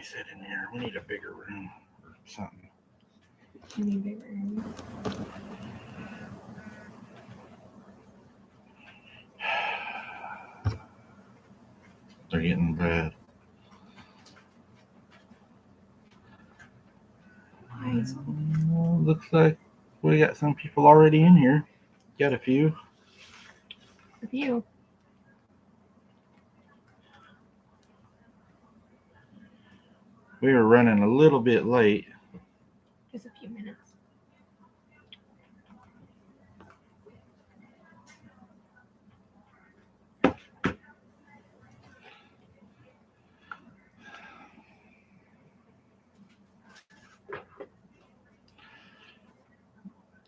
Sit in here. We need a bigger room or something. You need bigger room. They're getting bad. Why is Well, looks like we got some people already in here. Got a few. a few? We were running a little bit late. Just a few minutes.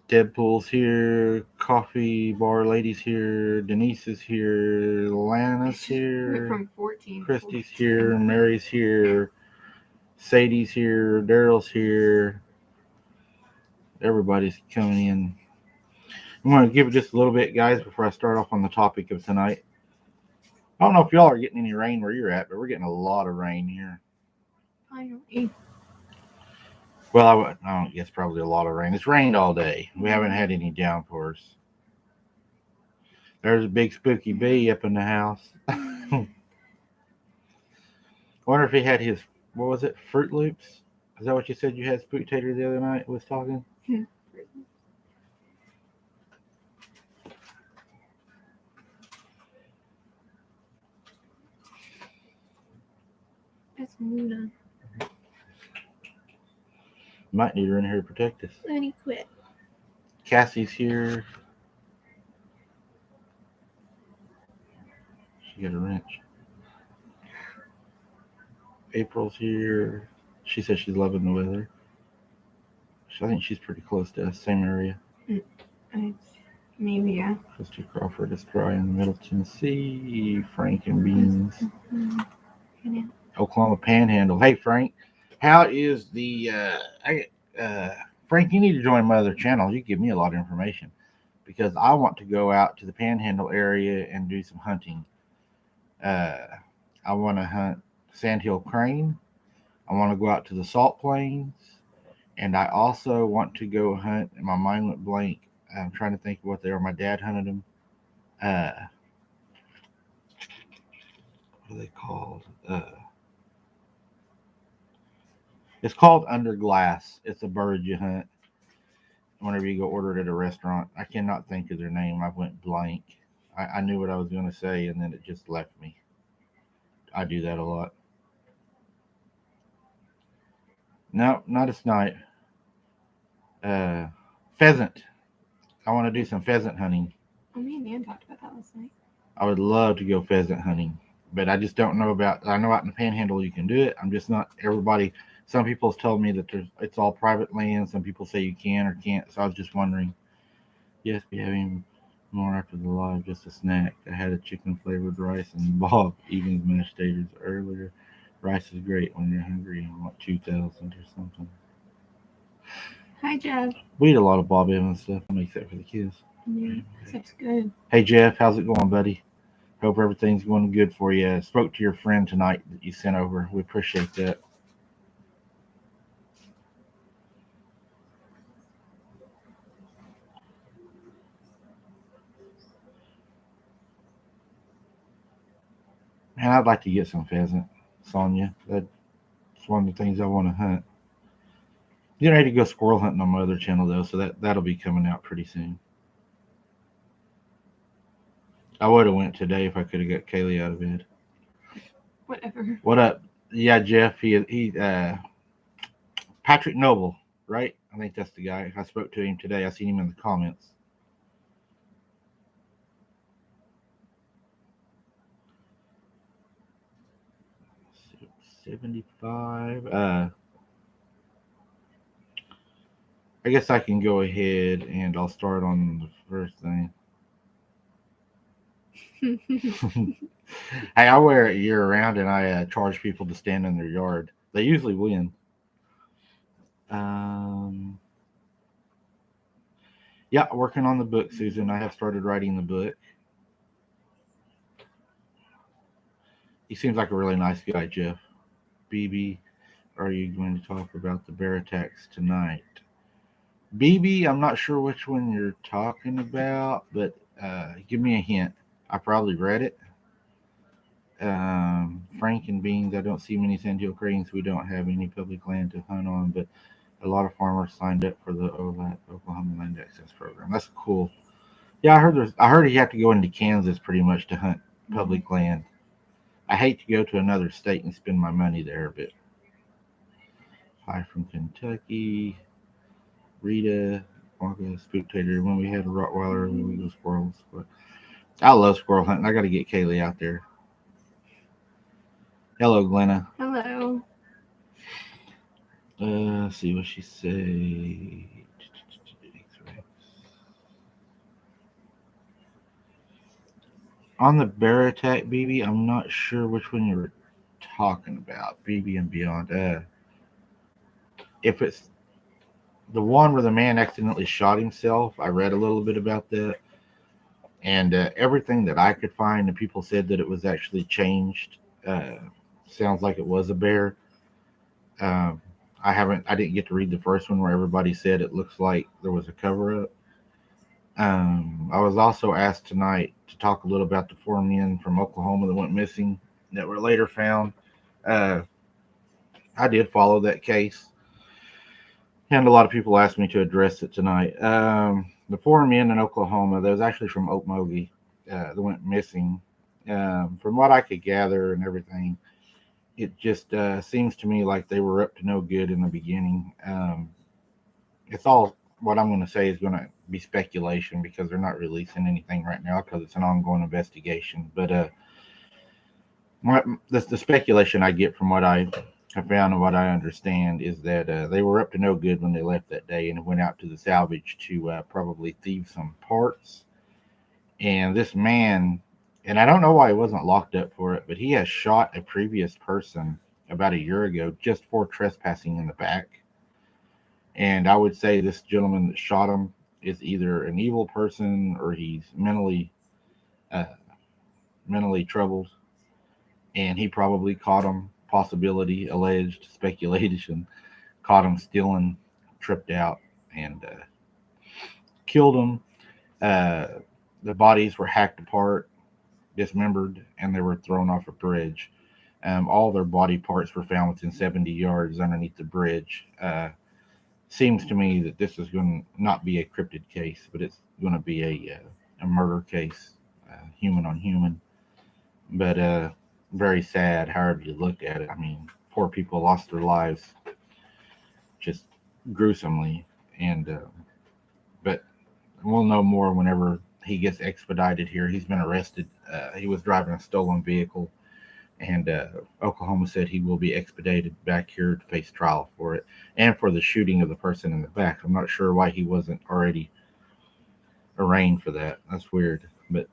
Deadpool's here. Coffee bar lady's here. Denise is here. Lana's Went here. from 14 to Christy's 14. here. Mary's here. Sadie's here. Daryl's here. Everybody's coming in. I'm going to give it just a little bit, guys, before I start off on the topic of tonight. I don't know if y'all are getting any rain where you're at, but we're getting a lot of rain here. Finally. Well, I don't guess probably a lot of rain. It's rained all day. We haven't had any downpours. There's a big spooky bee up in the house. I wonder if he had his, what was it, Fruit Loops? Is that what you said you had, Spook Tater, the other night was talking? That's Luna. Might need her in here to protect us. Looney quit. Cassie's here. She got a wrench. April's here. She says she's loving the weather. I think she's pretty close to us, same area. Maybe, yeah. Christy Crawford is dry in the Middle Tennessee. Frank and Beans. Oklahoma Panhandle. Hey, Frank. How is the... Frank, you need to join my other channel. You give me a lot of information. Because I want to go out to the Panhandle area and do some hunting. I want to hunt sandhill crane. I want to go out to the salt plains. And I also want to go hunt. My mind went blank. I'm trying to think of what they are. My dad hunted them. What are they called? It's called under glass. It's a bird you hunt whenever you go order it at a restaurant. I cannot think of their name. I went blank. I knew what I was going to say, and then it just left me. I do that a lot. No, not a snipe. Pheasant. I want to do some pheasant hunting. Oh, me and Dan talked about that last night. I would love to go pheasant hunting, but I just don't know about. I know out in the Panhandle you can do it. I'm just not everybody. Some people have told me that it's all private land. Some people say you can or can't. So I was just wondering. Yes, be having more after the live. Just a snack. I had a chicken flavored rice and Bob Evans mashed taters earlier. Rice is great when you're hungry and want 2,000 or something. Hi, Jeff. We eat a lot of Bob Evans stuff. I make that for the kids. Yeah, stuff's good. Hey Jeff, how's it going, buddy? Hope everything's going good for you. I spoke to your friend tonight that you sent over. We appreciate that. Man, I'd like to get some pheasant, Sonia. That's one of the things I want to hunt. Getting ready to go squirrel hunting on my other channel though, so that'll be coming out pretty soon. I would have went today if I could have got Kaylee out of bed. Whatever. What up? Yeah, Jeff. He Patrick Noble, right? I think that's the guy. I spoke to him today. I seen him in the comments. $75. I guess I can go ahead and I'll start on the first thing. Hey, I wear it year round and I charge people to stand in their yard. They usually win. Yeah, working on the book, Susan. I have started writing the book. He seems like a really nice guy, Jeff. BB. are you going to talk about the bear attacks tonight? BB, I'm not sure which one you're talking about, but give me a hint. I probably read it. Frank and Beans, I don't see many sandhill cranes. We don't have any public land to hunt on, but a lot of farmers signed up for the OLAP, Oklahoma Land Access Program. That's cool. Yeah, I heard you have to go into Kansas pretty much to hunt public land. I hate to go to another state and spend my money there, but hi from Kentucky. Rita, Wonka, Spooktator. When we had a Rottweiler, we go squirrels. But I love squirrel hunting. I got to get Kaylee out there. Hello, Glenna. Hello. Let's see what she say. On the bear attack, BB, I'm not sure which one you were talking about. BB and Beyond. If it's the one where the man accidentally shot himself, I read a little bit about that. And everything that I could find, and people said that it was actually changed. Sounds like it was a bear. Um, I didn't get to read the first one where everybody said it looks like there was a cover up. I was also asked tonight to talk a little about the four men from Oklahoma that went missing that were later found. Uh, I did follow that case, and a lot of people asked me to address it tonight. The four men in Oklahoma, that was actually from Okmulgee, that went missing. From what I could gather and everything, it just seems to me like they were up to no good in the beginning. It's all what I'm going to say is going to be speculation because they're not releasing anything right now because it's an ongoing investigation. But the speculation I get from what I have found and what I understand is that they were up to no good when they left that day and went out to the salvage to probably thieve some parts. And this man, and I don't know why he wasn't locked up for it, but he has shot a previous person about a year ago just for trespassing in the back. And I would say this gentleman that shot him is either an evil person or he's uh, mentally troubled, and he probably caught him. Possibility, alleged speculation, caught him stealing, tripped out, and killed him. Uh, the bodies were hacked apart, dismembered, and they were thrown off a bridge. All their body parts were found within 70 yards underneath the bridge. Seems to me that this is going to not be a cryptid case, but it's going to be a murder case, human on human. But very sad, however you look at it. I mean, poor people lost their lives just gruesomely, and but we'll know more whenever he gets expedited here. He's been arrested. He was driving a stolen vehicle, and Oklahoma said he will be expedited back here to face trial for it and for the shooting of the person in the back. I'm not sure why he wasn't already arraigned for that. That's weird, but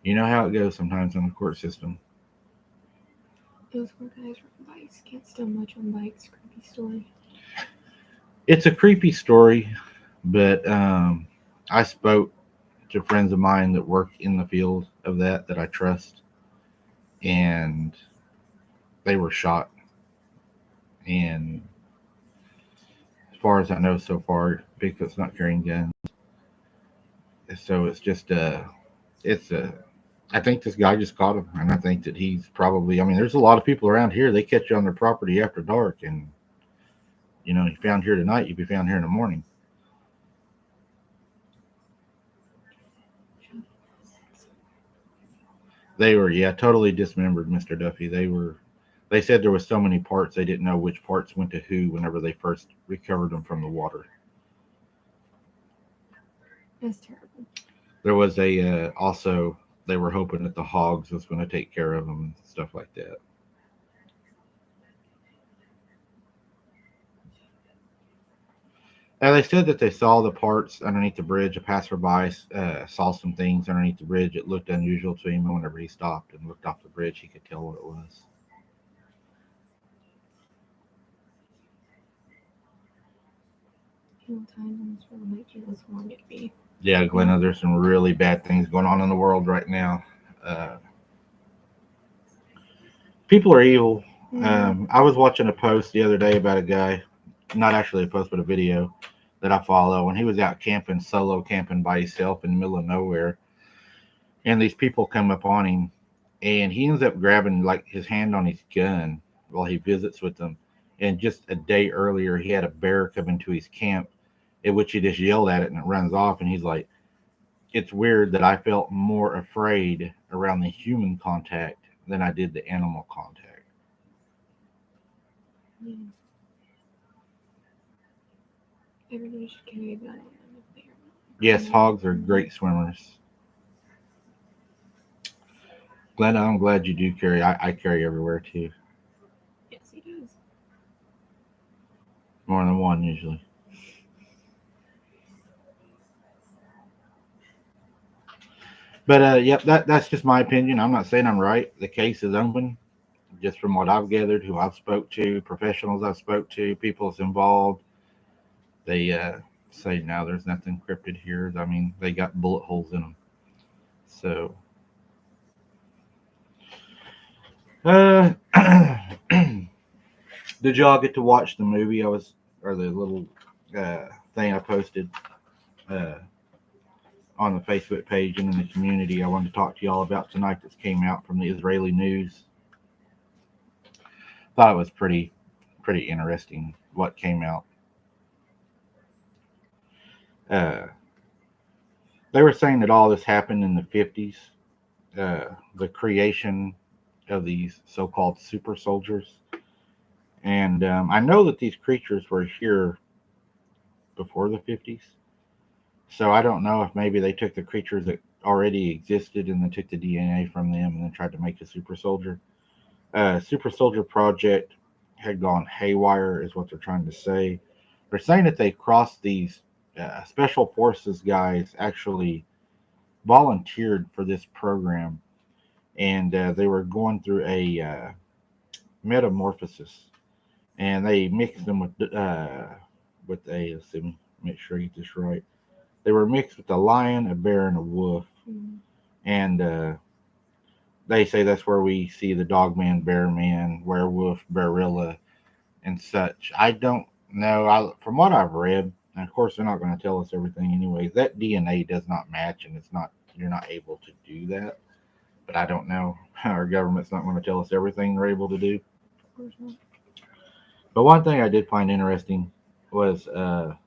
you know how it goes sometimes in the court system. Those four guys were on bikes. Can't steal much on bikes. Creepy story. It's a creepy story, but I spoke to friends of mine that work in the field of that I trust, and they were shot. And as far as I know so far, Bigfoot's not carrying guns. So it's just it's I think this guy just caught him, and I think that he's probably. I mean, there's a lot of people around here. They catch you on their property after dark, and you found here tonight, you'd be found here in the morning. They were, yeah, totally dismembered, Mr. Duffy. They were. They said there was so many parts they didn't know which parts went to who whenever they first recovered them from the water. That's terrible. There was a also they were hoping that the hogs was going to take care of them and stuff like that. They said that they saw the parts underneath the bridge. A passerby saw some things underneath the bridge. It looked unusual to him, and whenever he stopped and looked off the bridge, he could tell what it was. Times in this world make you just want it to be. Yeah, Glenna, there's some really bad things going on in the world right now. People are evil. I was watching a post the other day about a guy, not actually a post, but a video that I follow, and he was out camping, solo camping by himself in the middle of nowhere, and these people come up on him, and he ends up grabbing like his hand on his gun while he visits with them. And just a day earlier, he had a bear come into his camp, at which he just yelled at it and it runs off. And he's like, "It's weird that I felt more afraid around the human contact than I did the animal contact." Yeah. Everybody should carry a gun on them if they are Yes, not. hogs are great swimmers. Glenda, I'm glad you do carry. I carry everywhere too, Yes, he does. more than one usually. But yep, that's just my opinion. I'm not saying I'm right. The case is open, just from what I've gathered, who I've spoke to, professionals I've spoke to, people that's involved. They say now there's nothing cryptid here. I mean, they got bullet holes in them. So, uh, did y'all get to watch the movie? Or the little thing I posted uh, on the Facebook page and in the community. I wanted to talk to y'all about tonight. That came out from the Israeli news. Thought it was pretty interesting what came out. Uh, they were saying that all this happened in the 50s. The creation of these so-called super soldiers, and I know that these creatures were here before the 50s. So I don't know if maybe they took the creatures that already existed and then took the DNA from them and then tried to make a super soldier. Super soldier project had gone haywire, is what they're trying to say. They're saying that they crossed these special forces guys actually volunteered for this program, and they were going through a metamorphosis, and they mixed them with a, let's see, make sure I get this right. They were mixed with a lion, a bear, and a wolf, and they say that's where we see the dog man, bear man, werewolf, barilla, and such. I don't know. From what I've read, and of course they're not going to tell us everything anyways. That DNA does not match, and it's not. You're not able to do that. But I don't know. Our government's not going to tell us everything they're able to do. Of course not. But one thing I did find interesting was the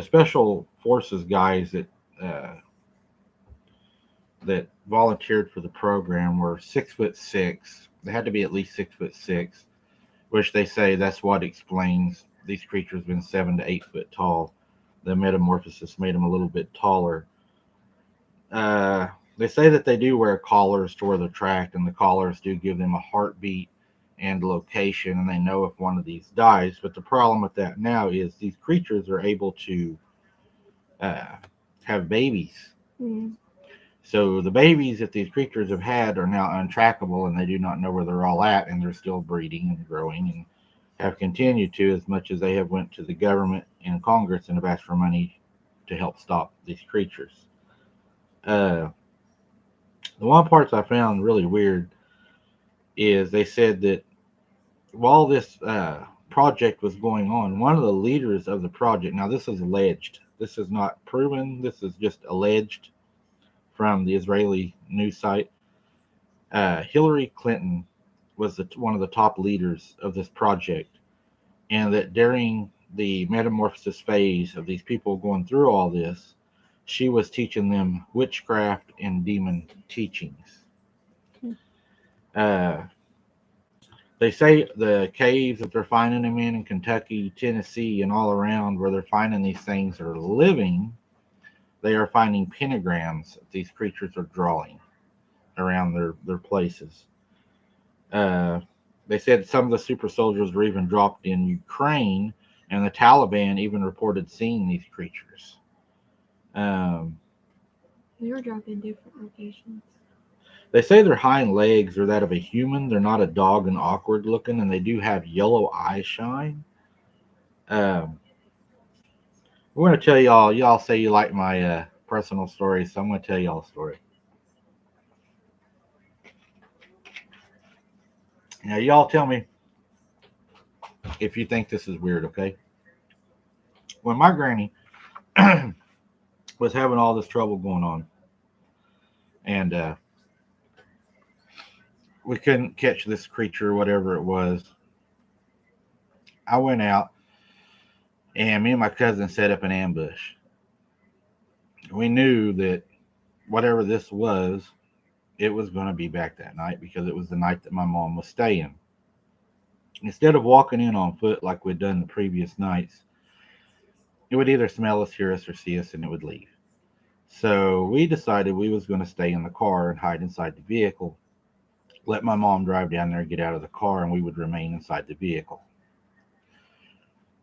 special forces guys uh, that volunteered for the program were 6'6". They had to be at least 6'6", which they say that's what explains these creatures being 7 to 8 foot tall. The metamorphosis made them a little bit taller. They say that they do wear collars to where they're tracked, and the collars do give them a heartbeat and location, and they know if one of these dies. But the problem with that now is these creatures are able to uh, have babies. Mm. So the babies that these creatures have had are now untrackable, and they do not know where they're all at, and they're still breeding and growing, and have continued to, as much as they have went to the government and Congress and have asked for money to help stop these creatures. Uh, the one parts I found really weird is they said that while this project was going on, one of the leaders of the project, now this is alleged, this is not proven, this is just alleged from the Israeli news site. Hillary Clinton was one of the top leaders of this project, and that during the metamorphosis phase of these people going through all this, she was teaching them witchcraft and demon teachings. Uh, they say the caves that they're finding them in Kentucky, Tennessee, and all around where they're finding these things are living, they are finding pentagrams that these creatures are drawing around their places. Uh, they said some of the super soldiers were even dropped in Ukraine, and the Taliban even reported seeing these creatures. Um, They were dropped in different locations. they say their hind legs are that of a human. They're not a dog and awkward looking, and they do have yellow eye shine. Um, we're going to tell y'all. Y'all say you like my personal stories, so I'm going to tell y'all a story. Now, y'all tell me if you think this is weird, okay? When my granny was having all this trouble going on, and we couldn't catch this creature, whatever it was, I went out and me and my cousin set up an ambush. We knew that whatever this was, it was going to be back that night because it was the night that my mom was staying. Instead of walking in on foot like we'd done the previous nights, it would either smell us, hear us, or see us, and it would leave. So we decided we was going to stay in the car and hide inside the vehicle, let my mom drive down there, get out of the car, and we would remain inside the vehicle.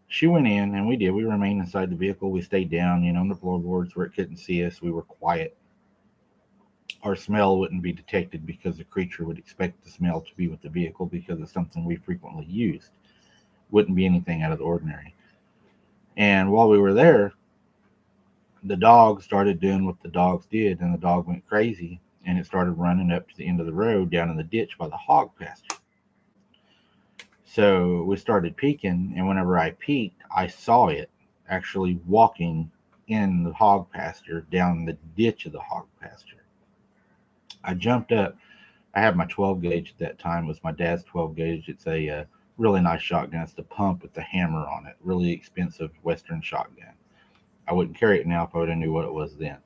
She went in, and we did. We remained inside the vehicle. We stayed down, on the floorboards where it couldn't see us. We were quiet. Our smell wouldn't be detected because the creature would expect the smell to be with the vehicle because it's something we frequently used. Wouldn't be anything out of the ordinary. And while we were there, the dog started doing what the dogs did, and the dog went crazy, and it started running up to the end of the road down in the ditch by the hog pasture. So we started peeking, and whenever I peeked, I saw it actually walking in the hog pasture down the ditch of the hog pasture. I jumped up. I had my 12 gauge at that time. It was my dad's 12 gauge. It's a really nice shotgun. It's the pump with the hammer on it. Really expensive Western shotgun. I wouldn't carry it now if I would have knew what it was then.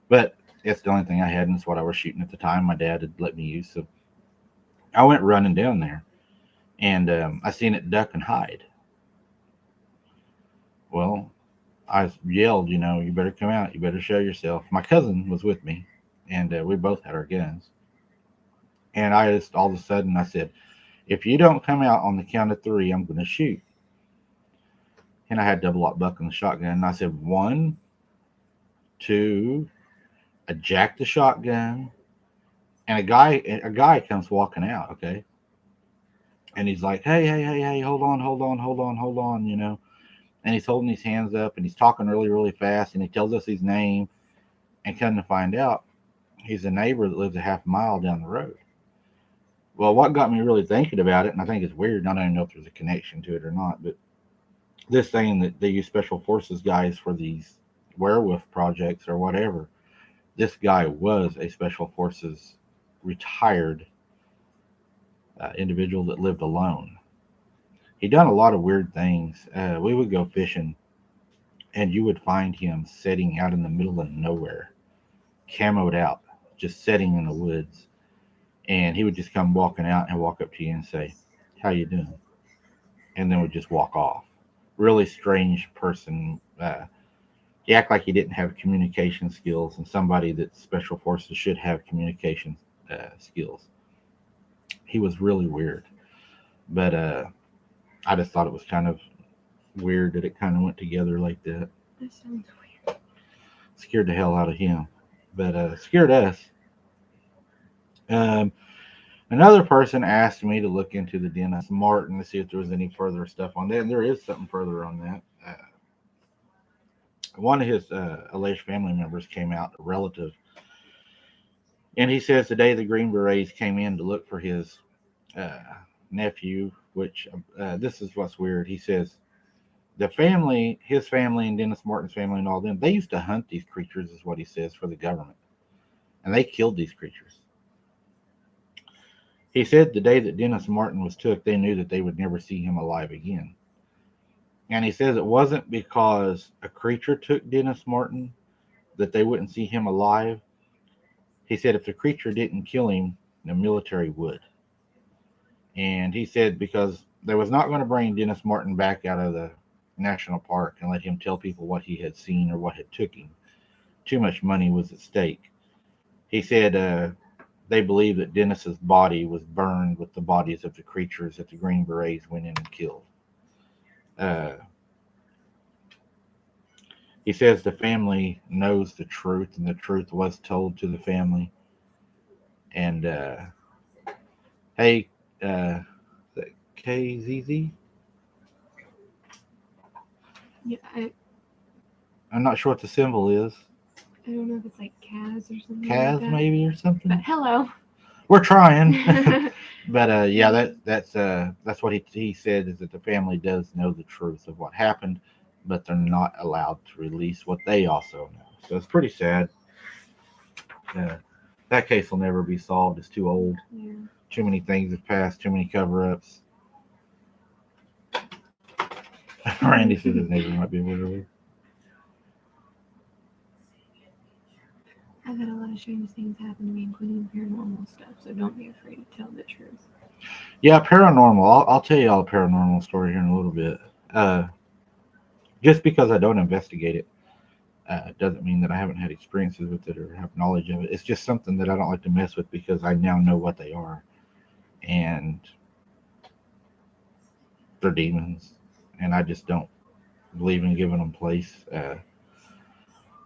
But it's the only thing I had, and it's what I was shooting at the time. My dad had let me use. So I went running down there, and I seen it duck and hide. Well, I yelled, you better come out. You better show yourself. My cousin was with me, and we both had our guns. And I just all of a sudden I said, if you don't come out on the count of three, I'm going to shoot. And I had double lock buck in the shotgun. And I said, one, two. I jacked the shotgun, and a guy comes walking out. Okay, and he's like, hey, hold on, And he's holding his hands up, and he's talking really, really fast, and he tells us his name. And come to find out, he's a neighbor that lives a half mile down the road. Well, what got me really thinking about it, and I think it's weird, I don't even know if there's a connection to it or not, but this thing that they use special forces guys for these werewolf projects or whatever, this guy was a special forces retired individual that lived alone. He done a lot of weird things. We would go fishing, and you would find him sitting out in the middle of nowhere, camoed out, just sitting in the woods. And he would just come walking out and walk up to you and say, "How you doing?" And then would just walk off. Really strange person. He act like he didn't have communication skills, and somebody that special forces should have communication skills. He was really weird, but I just thought it was kind of weird that it kind of went together like that. That sounds weird. Scared the hell out of him, but scared us. Um, Another person asked me to look into the Dennis Martin to see if there was any further stuff on that, and there is something further on that. One of his alleged family members came out, a relative, and he says today the Green Berets came in to look for his uh, nephew, which this is what's weird. He says the family, his family, and Dennis Martin's family, and all them, they used to hunt these creatures, is what he says, for the government, and they killed these creatures. He said the day that Dennis Martin was took, they knew that they would never see him alive again. And he says it wasn't because a creature took Dennis Martin that they wouldn't see him alive. He said if the creature didn't kill him, the military would. And he said because they was not going to bring Dennis Martin back out of the national park and let him tell people what he had seen or what had took him. Too much money was at stake. He said they believe that Dennis's body was burned with the bodies of the creatures that the Green Berets went in and killed. Uh, he says the family knows the truth, and the truth was told to the family. And hey, KZZ? Yeah, I'm not sure what the symbol is. I don't know if it's like Kaz or something like Kaz, that. maybe, or something? But hello. we're trying. But yeah, that's what he said, is that the family does know the truth of what happened, but they're not allowed to release what they also know. So it's pretty sad. Uh, that case will never be solved. It's too old. Yeah. Too many things have passed. Too many cover-ups. Randy said his neighbor might be literally. I've had a lot of strange things happen to me, including paranormal stuff, so don't be afraid to tell the truth. Yeah, paranormal. I'll tell you all a paranormal story here in a little bit. Uh, just because I don't investigate it doesn't mean that I haven't had experiences with it or have knowledge of it. It's just something that I don't like to mess with because I now know what they are, and they're demons, and I just don't believe in giving them place.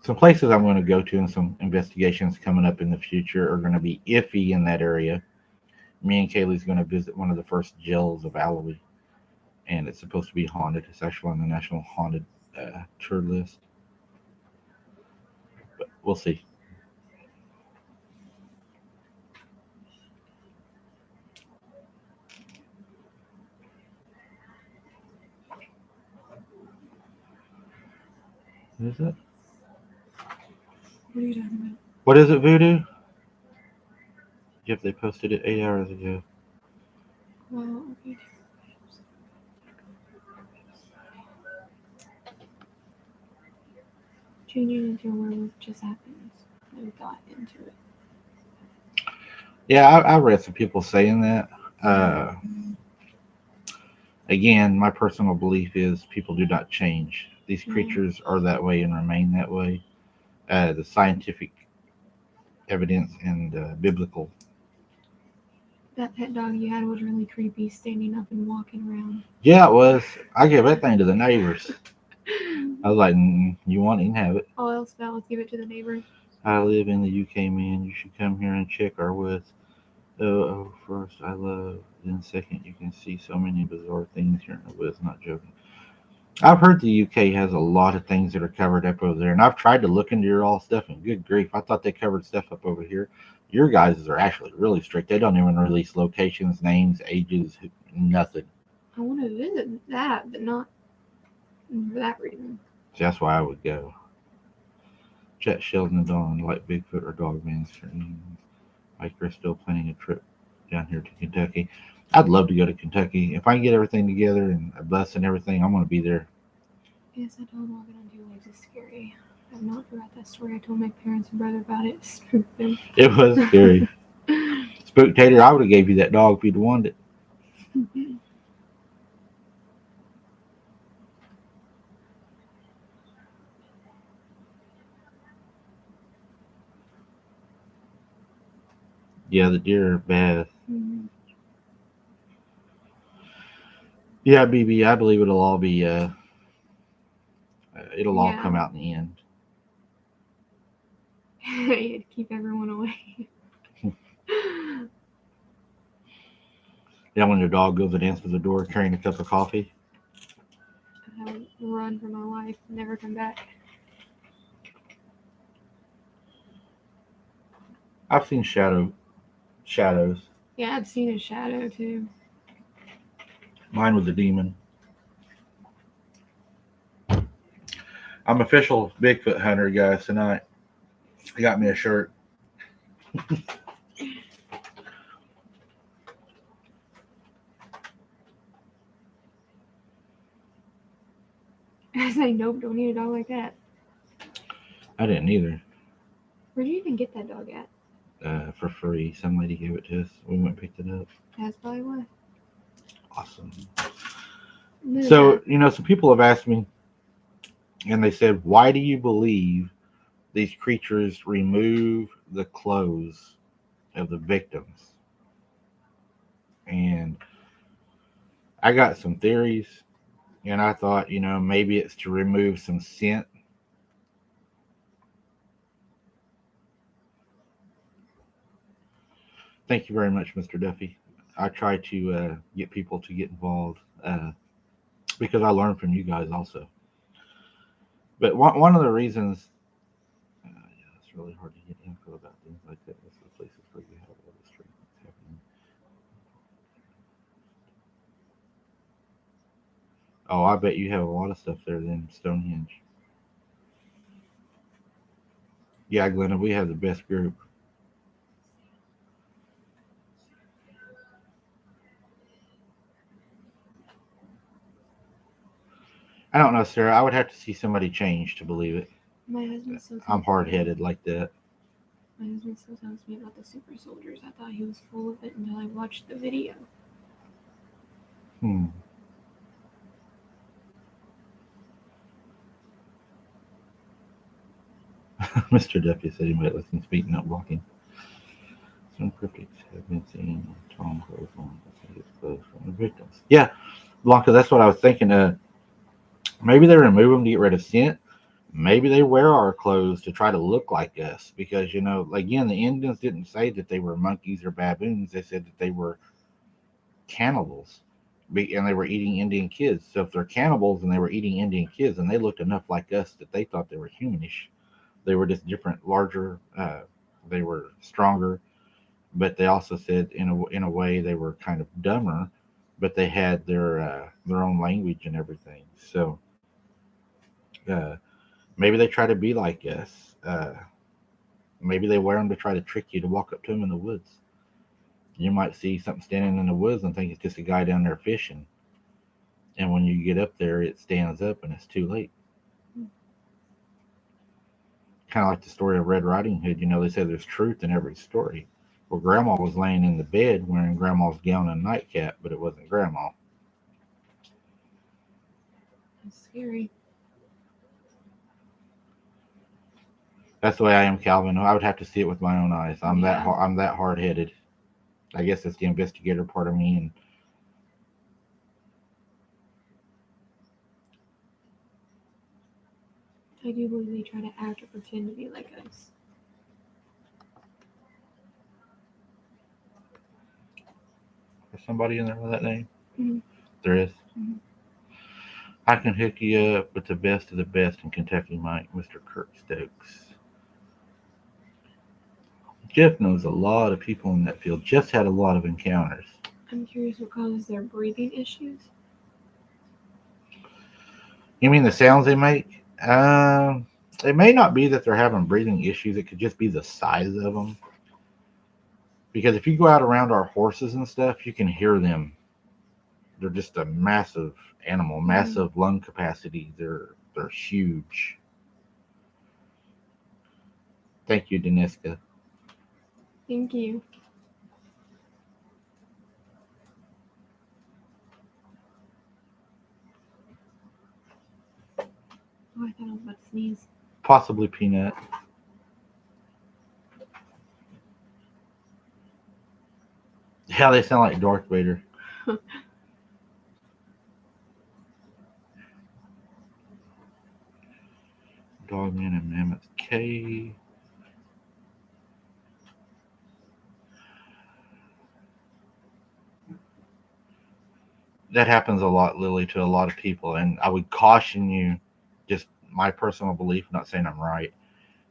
Some places I'm going to go to and some investigations coming up in the future are going to be iffy in that area. Me and Kaylee's going to visit one of the first jails of Allawi, and it's supposed to be haunted. It's actually on the National Haunted tour list, but we'll see. What is it? What are you talking about? What is it, Voodoo? Yep, they posted it 8 hours ago. Well, okay. Changing into a werewolf just happens. No thought into it. Yeah, I read some people saying that. Uh, Again, my personal belief is people do not change. These Yeah. creatures are that way and remain that way. The scientific evidence and biblical. That pet dog you had was really creepy, standing up and walking around. Yeah, it was. I gave that thing to the neighbors. I was like, you want it, you can have it. All else fails, give it to the neighbors. I live in the UK, man. You should come here and check our woods. First, I love. Then, second, you can see so many bizarre things here in the woods. Not joking. I've heard the UK has a lot of things that are covered up over there, and I've tried to look into your all stuff, and good grief, I thought they covered stuff up over here. Your guys are actually really strict. They don't even release locations, names, ages, nothing. I want to visit that, but not for that reason. So that's why I would go. Chet Sheldon and Dawn like Bigfoot or Dogman streams. Like we're still planning a trip down here to Kentucky. I'd love to go to Kentucky. If I can get everything together and a bus and everything, I'm going to be there. Yes, I told Morgan on Two Legs is scary. I've not forgot that story. I told my parents and brother about it. Spooked them. It was scary. Spooktator, I would have gave you that dog if you'd wanted it. Yeah, the deer are bad. Yeah, BB, I believe it'll all be it'll all come out in the end. You had to keep everyone away. Yeah, when your dog goes and answers the door carrying a cup of coffee. I would run for my life, never come back. I've seen shadows. Yeah, I've seen a shadow too. Mine was a demon. I'm official Bigfoot hunter, guys. Tonight, I got me a shirt. I say, nope, don't need a dog like that. I didn't either. Where'd you even get that dog at? For free. Some lady gave it to us. We went and picked it up. That's probably why. Awesome. No, So, some people have asked me, and they said, why do you believe these creatures remove the clothes of the victims? And I got some theories, and I thought, maybe it's to remove some scent. Thank you very much, Mr. Duffy. I try to get people to get involved because I learn from you guys also. But one of the reasons, yeah, it's really hard to get info about things like that. This is the places where you have all the strength. Oh, I bet you have a lot of stuff there then, Stonehenge. Yeah, Glenna, we have the best group. I don't know, Sarah. I would have to see somebody change to believe it. My husband still I'm tells hard me. headed like that. My husband still tells me about the super soldiers. I thought he was full of it until I watched the video. Hmm. Mr. Duffy said he might listen speak, not blocking. Some cryptics have been seen Tom clothes on his clothes from the victims. Yeah, Blanca, that's what I was thinking. Maybe they remove them to get rid of scent. Maybe they wear our clothes to try to look like us because, again, the Indians didn't say that they were monkeys or baboons. They said that they were cannibals and they were eating Indian kids. So if they're cannibals and they were eating Indian kids and they looked enough like us that they thought they were humanish, they were just different, larger, they were stronger, but they also said in a way they were kind of dumber, but they had their own language and everything. So uh, maybe they try to be like us. Maybe they wear them to try to trick you to walk up to them in the woods. You might see something standing in the woods and think it's just a guy down there fishing, and when you get up there, it stands up and it's too late. Kind of like the story of Red Riding Hood. They say there's truth in every story. Well, Grandma was laying in the bed wearing Grandma's gown and nightcap, but it wasn't Grandma. That's scary. That's the way I am, Calvin. I would have to see it with my own eyes. Yeah. I'm that hard headed. I guess it's the investigator part of me. And I do believe they try to act or pretend to be like us. there's somebody in there with that name. Mm-hmm. There is. Mm-hmm. I can hook you up with the best of the best in Kentucky, Mike, Mr. Kirk Stokes. Jeff knows a lot of people in that field. Jeff's had a lot of encounters. I'm curious what causes their breathing issues. You mean the sounds they make? It may not be that they're having breathing issues. It could just be the size of them. Because if you go out around our horses and stuff, you can hear them. They're just a massive animal, massive lung capacity. They're huge. Thank you, Deniska. Thank you. Oh, I thought I was about to sneeze. Possibly Peanut. Yeah, they sound like Darth Vader. Dogman and Mammoth Cave. That happens a lot, Lily, to a lot of people. And I would caution you, just my personal belief, not saying I'm right.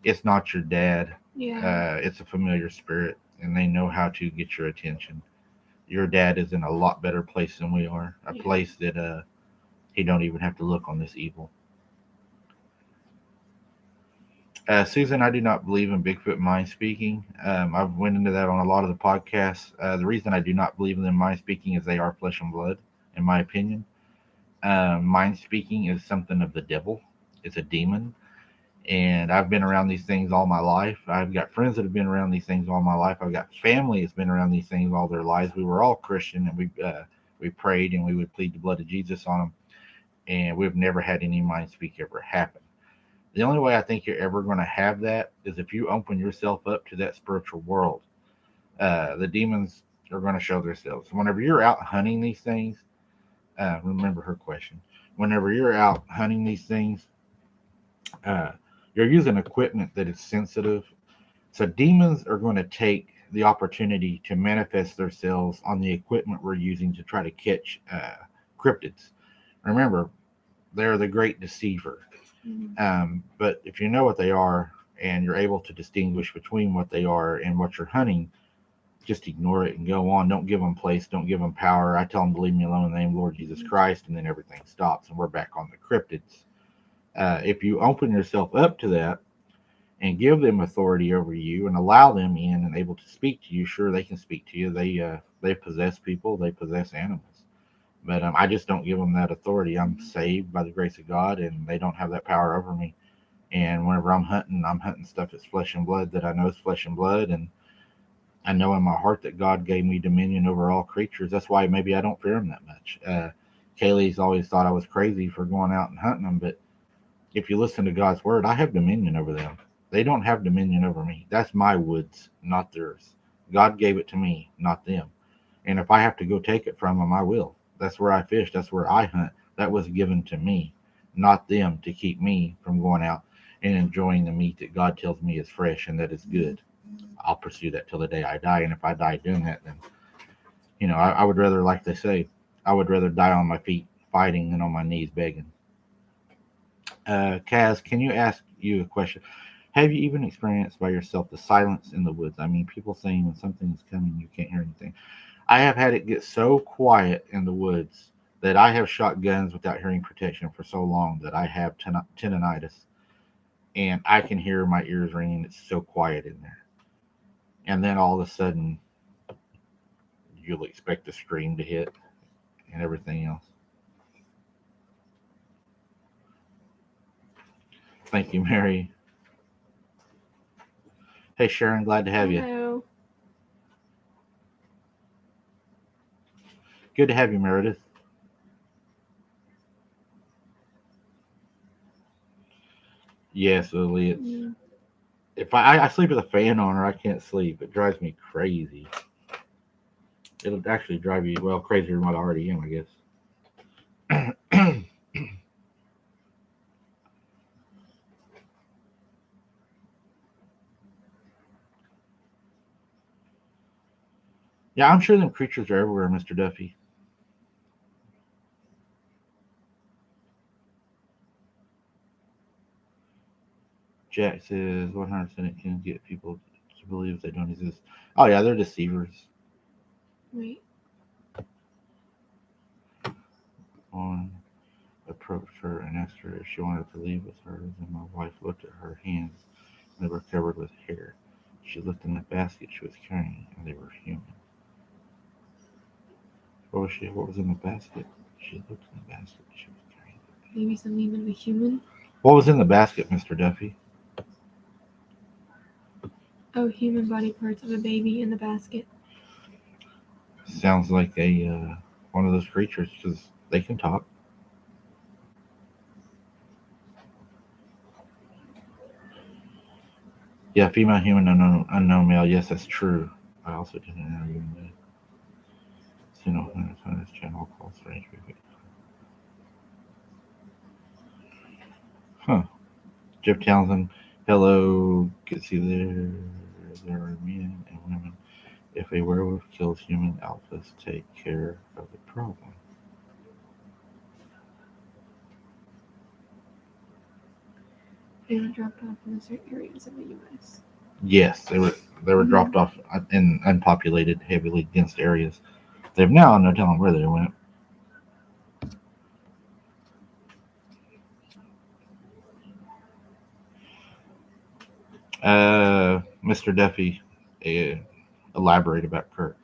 It's not your dad. Yeah. It's a familiar spirit, and they know how to get your attention. Your dad is in a lot better place than we are. A Yeah. place that he don't even have to look on this evil. Susan, I do not believe in Bigfoot mind speaking. I've went into that on a lot of the podcasts. The reason I do not believe in them mind speaking is they are flesh and blood, in my opinion. Mind speaking is something of the devil. It's a demon, and I've been around these things all my life. I've got friends that have been around these things all my life. I've got family that's been around these things all their lives. We were all Christian, and we prayed and we would plead the blood of Jesus on them, and we've never had any mind speak ever happen. The only way I think you're ever going to have that is if you open yourself up to that spiritual world. The demons are going to show themselves. Whenever you're out hunting these things, remember her question. Whenever you're out hunting these things, uh, you're using equipment that is sensitive. So demons are going to take the opportunity to manifest themselves on the equipment we're using to try to catch cryptids. Remember, they're the great deceiver. But if you know what they are and you're able to distinguish between what they are and what you're hunting, just ignore it and go on. Don't give them place. Don't give them power. I tell them to leave me alone in the name of the Lord Jesus Christ, and then everything stops, and we're back on the cryptids. If you open yourself up to that and give them authority over you and allow them in and able to speak to you, sure, they can speak to you. They possess people. They possess animals. But I just don't give them that authority. I'm saved by the grace of God, and they don't have that power over me. And whenever I'm hunting stuff that's flesh and blood that I know is flesh and blood, and I know in my heart that God gave me dominion over all creatures. That's why maybe I don't fear them that much. Kaylee's always thought I was crazy for going out and hunting them, but if you listen to God's word, I have dominion over them. They don't have dominion over me. That's my woods, not theirs. God gave it to me, not them. And if I have to go take it from them, I will. That's where I fish. That's where I hunt. That was given to me, not them, to keep me from going out and enjoying the meat that God tells me is fresh and that is good. I'll pursue that till the day I die. And if I die doing that, then, I would rather, like they say, I would rather die on my feet fighting than on my knees begging. Kaz, can you ask you a question? Have you even experienced by yourself the silence in the woods? I mean, people saying when something's coming, you can't hear anything. I have had it get so quiet in the woods that I have shot guns without hearing protection for so long that I have tinnitus, and I can hear my ears ringing. It's so quiet in there. And then all of a sudden, you'll expect a scream to hit and everything else. Thank you, Mary. Hey, Sharon, glad to have you. Hello. Good to have you, Meredith. Yes, Lily. If I sleep with a fan on or I can't sleep, it drives me crazy. It'll actually drive you crazier than what I already am, I guess. Yeah, I'm sure them creatures are everywhere, Mr. Duffy. Jack says 100% it can get people to believe they don't exist. Oh yeah, they're deceivers. Wait. On approached her and asked her if she wanted to leave with her, and my wife looked at her hands. They were covered with hair. She looked in the basket she was carrying, and they were human. What was in the basket? She looked in the basket she was carrying. Maybe something even a human? What was in the basket, Mr. Duffy? Oh, human body parts of a baby in the basket. Sounds like a one of those creatures because they can talk. Yeah, female human, unknown male. Yes, that's true. I also did an interview in on this channel called Strange Movie. Huh. Jeff Townsend. Hello. Get see there are men and women. If a werewolf kills human alphas, take care of the problem. They were dropped off in certain areas of the U.S. Yes, they were dropped off in unpopulated, heavily dense areas. They've now no telling where they went. Mr. Duffy, elaborate about Kirk.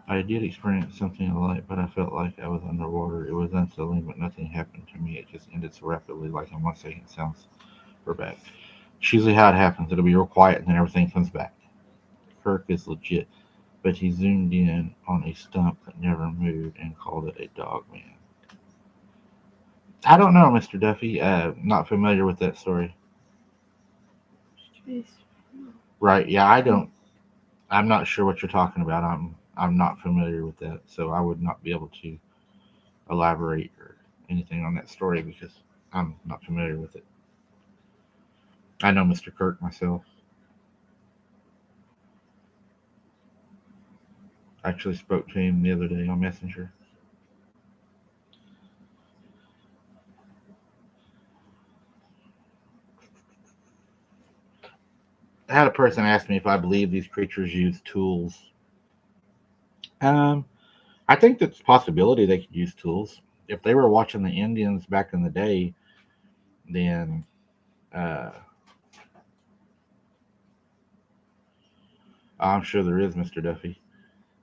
I did experience something like, but I felt like I was underwater. It was unsettling, but nothing happened to me. It just ended so rapidly, like in 1 second. Sounds we're back. It's usually how it happens. It'll be real quiet, and then everything comes back. Kirk is legit, but he zoomed in on a stump that never moved and called it a dog man. I don't know, Mr. Duffy. Not familiar with that story. Right? Yeah, I don't. I'm not sure what you're talking about. I'm not familiar with that, so I would not be able to elaborate or anything on that story because I'm not familiar with it. I know Mr. Kirk myself. I actually spoke to him the other day on Messenger. had a person ask me if I believe these creatures use tools. Um, I think that's a possibility they could use tools. If they were watching the Indians back in the day, then uh, I'm sure there is, Mr. Duffy.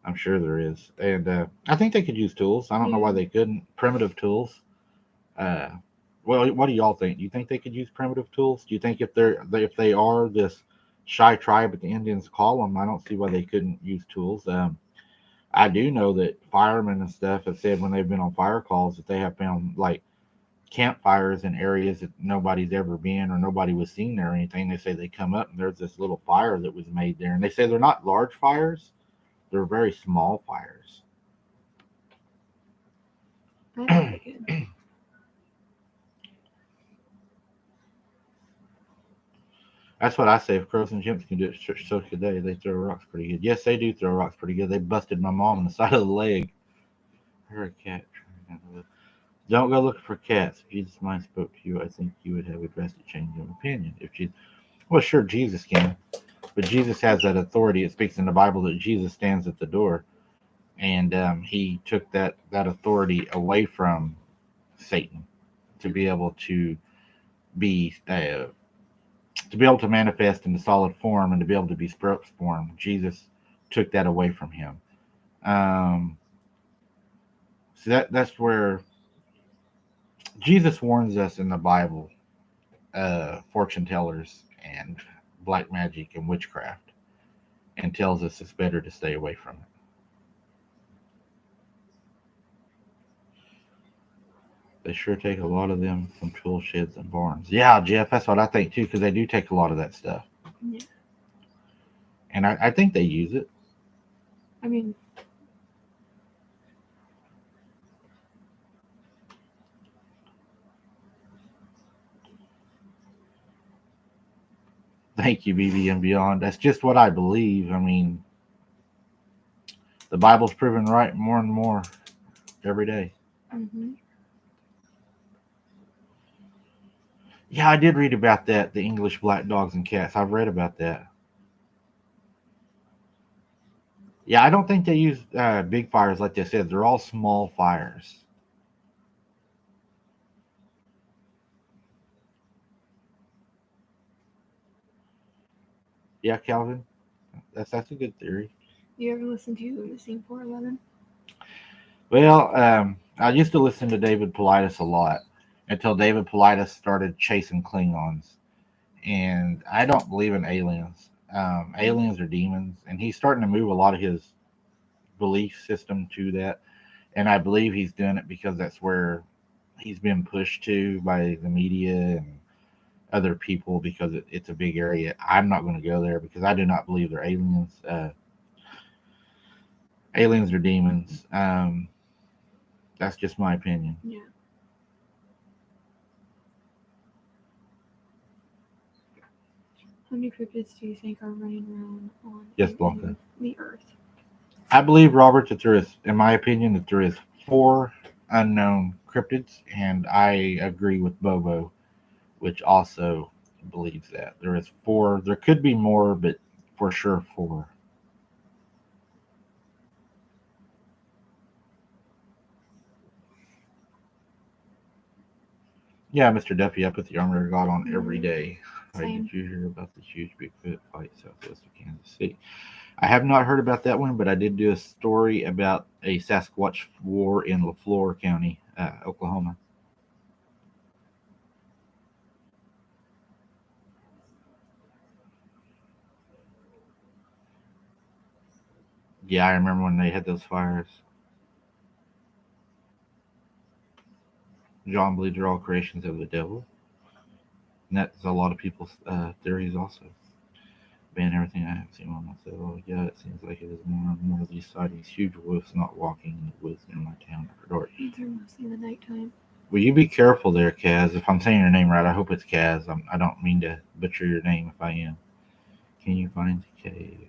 I'm sure there is, and I think they could use tools. I don't know why Yeah. they couldn't. Primitive tools. Uh, well, what do y'all think? Do you think they could use primitive tools? Do you think if they are this shy tribe that the Indians call them, I don't see why they couldn't use tools. I do know that firemen and stuff have said when they've been on fire calls that they have found like campfires in areas that nobody's ever been or nobody was seen there or anything. They say they come up and there's this little fire that was made there, and they say they're not large fires; they're very small fires. I think they could. That's what I say. If crows and chimps can do it, so could they. They throw rocks pretty good. Yes, they do throw rocks pretty good. They busted my mom in the side of the leg. I heard a cat. Don't go looking for cats. If Jesus' mind spoke to you, I think you would have a drastic change of opinion. If Jesus, well, sure, Jesus can, but Jesus has that authority. It speaks in the Bible that Jesus stands at the door, and he took that authority away from Satan to be able be to be able to manifest in the solid form and to be able to be spirit form. Jesus took that away from him. Um, so that's where Jesus warns us in the Bible, fortune tellers and black magic and witchcraft, and tells us it's better to stay away from it. They sure take a lot of them from tool sheds and barns. Yeah, Jeff, that's what I think too, because they do take a lot of that stuff, Yeah. and I think they use it. I mean, Thank you, BB and Beyond. That's just what I believe. I mean, the Bible's proven right more and more every day. hmm Yeah, I did read about that. The English black dogs and cats. I've read about that. Yeah, I don't think they use big fires like they said. They're all small fires. Yeah, Calvin, that's a good theory. you ever listen to Missing 411? Well, I used to listen to David Politis a lot until David Politis started chasing Klingons, and I don't believe in aliens. Aliens are demons, and he's starting to move a lot of his belief system to that. And I believe he's doing it because that's where he's been pushed to by the media and other people because it's a big area. I'm not going to go there because I do not believe they're aliens. Aliens are demons. That's just my opinion. Yeah. How many cryptids do you think are running around on Yes, Blanca. the Earth? I believe, Robert, that there is, in my opinion, that there is four unknown cryptids, and I agree with Bobo, which also believes that there is four. There could be more, but for sure four. Yeah, Mr. Duffy, I put the armor of God on every day. Same. Did you hear about the huge Bigfoot fight southwest of Kansas City? I have not heard about that one, but I did do a story about a Sasquatch war in LaFleur County, Oklahoma. Yeah, I remember when they had those fires. John believes they're all creations of the devil. And that's a lot of people's theories also. Ban everything I have seen on myself. Oh, yeah, it seems like it is more and more of these sightings. Huge wolves not walking in the woods near my town after dark. These are mostly in the nighttime. Will you be careful there, Kaz? If I'm saying your name right, I hope it's Kaz. I don't mean to butcher your name if I am. Can you find the cave?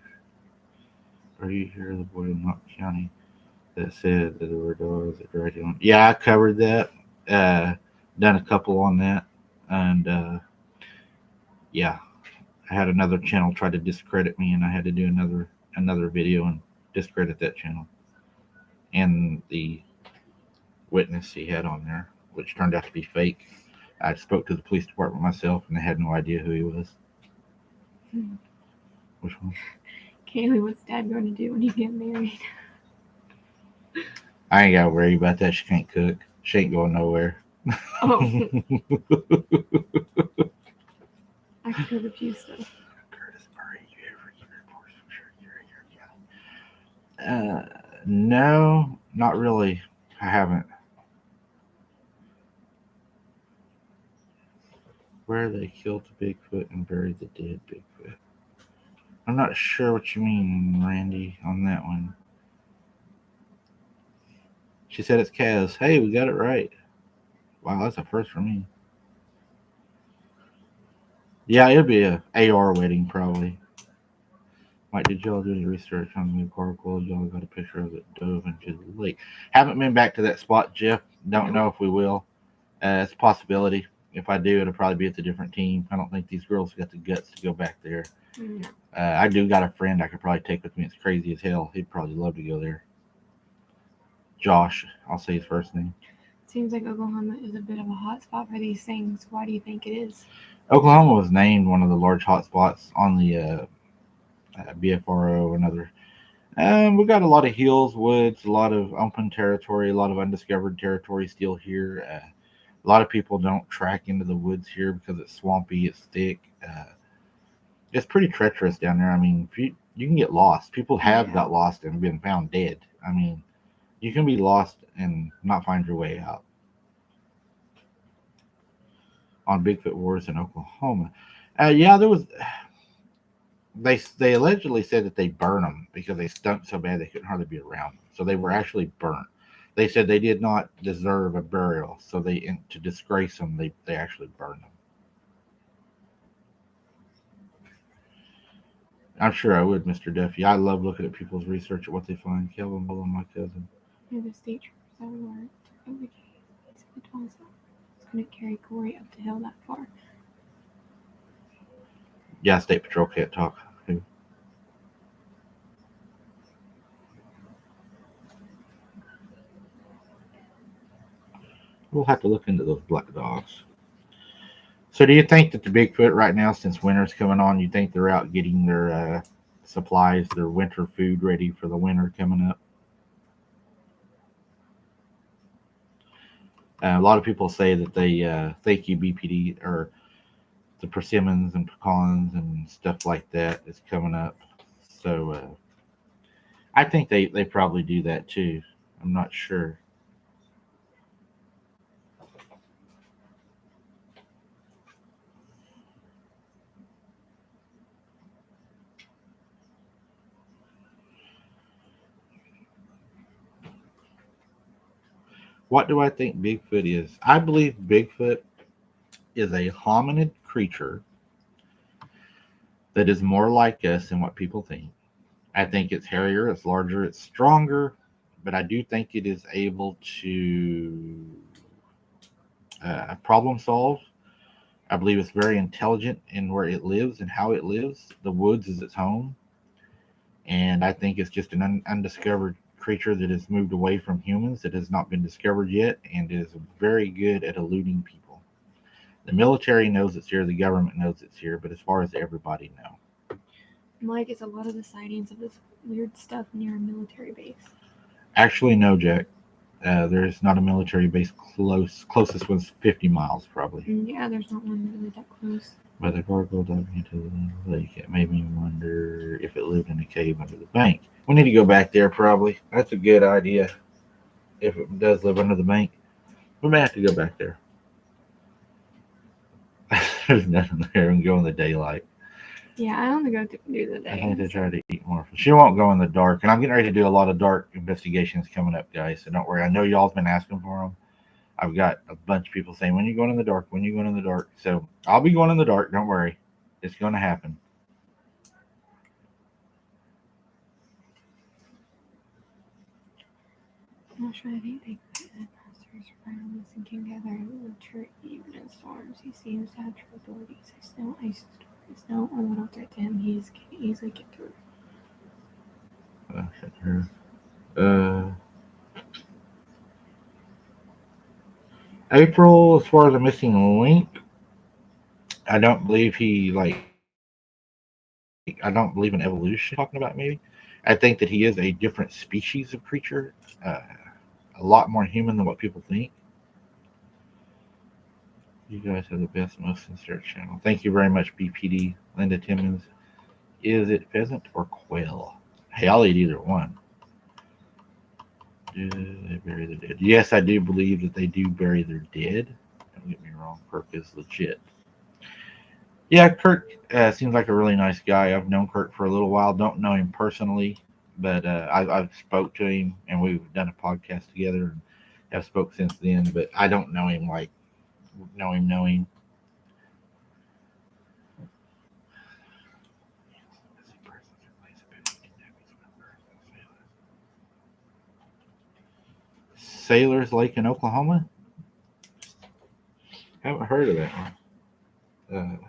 Are you here, the boy in Knox County that said that there were dogs that dragged him? Yeah, I covered that. Uh, done a couple on that. And yeah, I had another channel try to discredit me, and I had to do another video and discredit that channel and the witness he had on there, which turned out to be fake. I spoke to the police department myself, and they had no idea who he was. Hmm. Which one? Kaylee, what's Dad going to do when you get married? I ain't got to worry about that. She can't cook. She ain't going nowhere. Oh, I can cook a few stuff. Curtis Murray, you ever get reports from sure you're here? No, not really. I haven't. Where they killed the Bigfoot and buried the dead Bigfoot. I'm not sure what you mean, Randy, on that one. She said it's Kaz. Hey, we got it right. Wow, that's a first for me. Yeah, it'll be a AR wedding probably. Mike, did y'all do any research on the new Gargoyle? Y'all got a picture of it dove into the lake. Haven't been back to that spot, Jeff. Don't know if we will. It's a possibility. If I do, it'll probably be with a different team. I don't think these girls got the guts to go back there. No. I do got a friend I could probably take with me. It's crazy as hell. He'd probably love to go there. Josh, I'll say his first name. Seems like Oklahoma is a bit of a hot spot for these things. Why do you think it is? Oklahoma was named one of the large hotspots on the BFRO. Another. We got a lot of hills, woods, a lot of open territory, a lot of undiscovered territory still here. A lot of people don't track into the woods here because it's swampy, it's thick. It's pretty treacherous down there. I mean, if you can get lost. People have got lost and been found dead. I mean, you can be lost and not find your way out. On Bigfoot wars in Oklahoma, yeah, there was. They allegedly said that they burned them because they stunk so bad they couldn't hardly be around them. So they were actually burnt. They said they did not deserve a burial, so to disgrace them, they actually burned them. I'm sure I would, Mr. Duffy. I love looking at people's research at what they find. Kelvin Bull and my cousin. Near the state troopers that we were over the case. He told us couldn't carry Corey up the hill that far. Yeah, State Patrol can't talk. We'll have to look into those black dogs. So, do you think that the Bigfoot right now, since winter's coming on, you think they're out getting their supplies, their winter food ready for the winter coming up? A lot of people say that they thank you BPD or the persimmons and pecans and stuff like that is coming up. So I think they probably do that too. I'm not sure. What do I think Bigfoot is? I believe Bigfoot is a hominid creature that is more like us than what people think. I think it's hairier, it's larger, it's stronger, but I do think it is able to problem solve. I believe it's very intelligent in where it lives and how it lives. The woods is its home, and I think it's just an undiscovered creature that has moved away from humans that has not been discovered yet, and is very good at eluding people. The military knows it's here, the government knows it's here, but as far as everybody know. Mike, is a lot of the sightings of this weird stuff near a military base? Actually, no, Jack. There's not a military base close. Closest was 50 miles, probably. Yeah, there's not one really that close. But the gargoyle dug into the lake. It made me wonder if it lived in a cave under the bank. We need to go back there, probably. That's a good idea. If it does live under the bank, we may have to go back there. There's nothing there. We can go in the daylight. Yeah, I only go through the day. I think they try to eat more. She won't go in the dark, and I'm getting ready to do a lot of dark investigations coming up, guys. So don't worry. I know y'all's been asking for them. I've got a bunch of people saying, "When you going in the dark? When you going in the dark?" So I'll be going in the dark. Don't worry. It's going to happen. I'm not sure that anything monsters around this and can gather and mature even in storms. He seems to have true abilities. I know ice storms. So I went out there to him. He's easily get through. Uh, April, as far as the missing link, I don't believe I don't believe in evolution. Talking about maybe, I think that he is a different species of creature, uh, a lot more human than what people think. You guys have the best, most sincere channel. Thank you very much, BPD. Linda Timmons. Is it pheasant or quail? Hey, I'll eat either one. Do they bury their dead? Yes, I do believe that they do bury their dead. Don't get me wrong. Kirk is legit. Yeah, Kirk seems like a really nice guy. I've known Kirk for a little while. Don't know him personally, but I've spoke to him and we've done a podcast together and have spoke since then. But I don't know him like know him. Sailor's Lake in Oklahoma. Haven't heard of that one.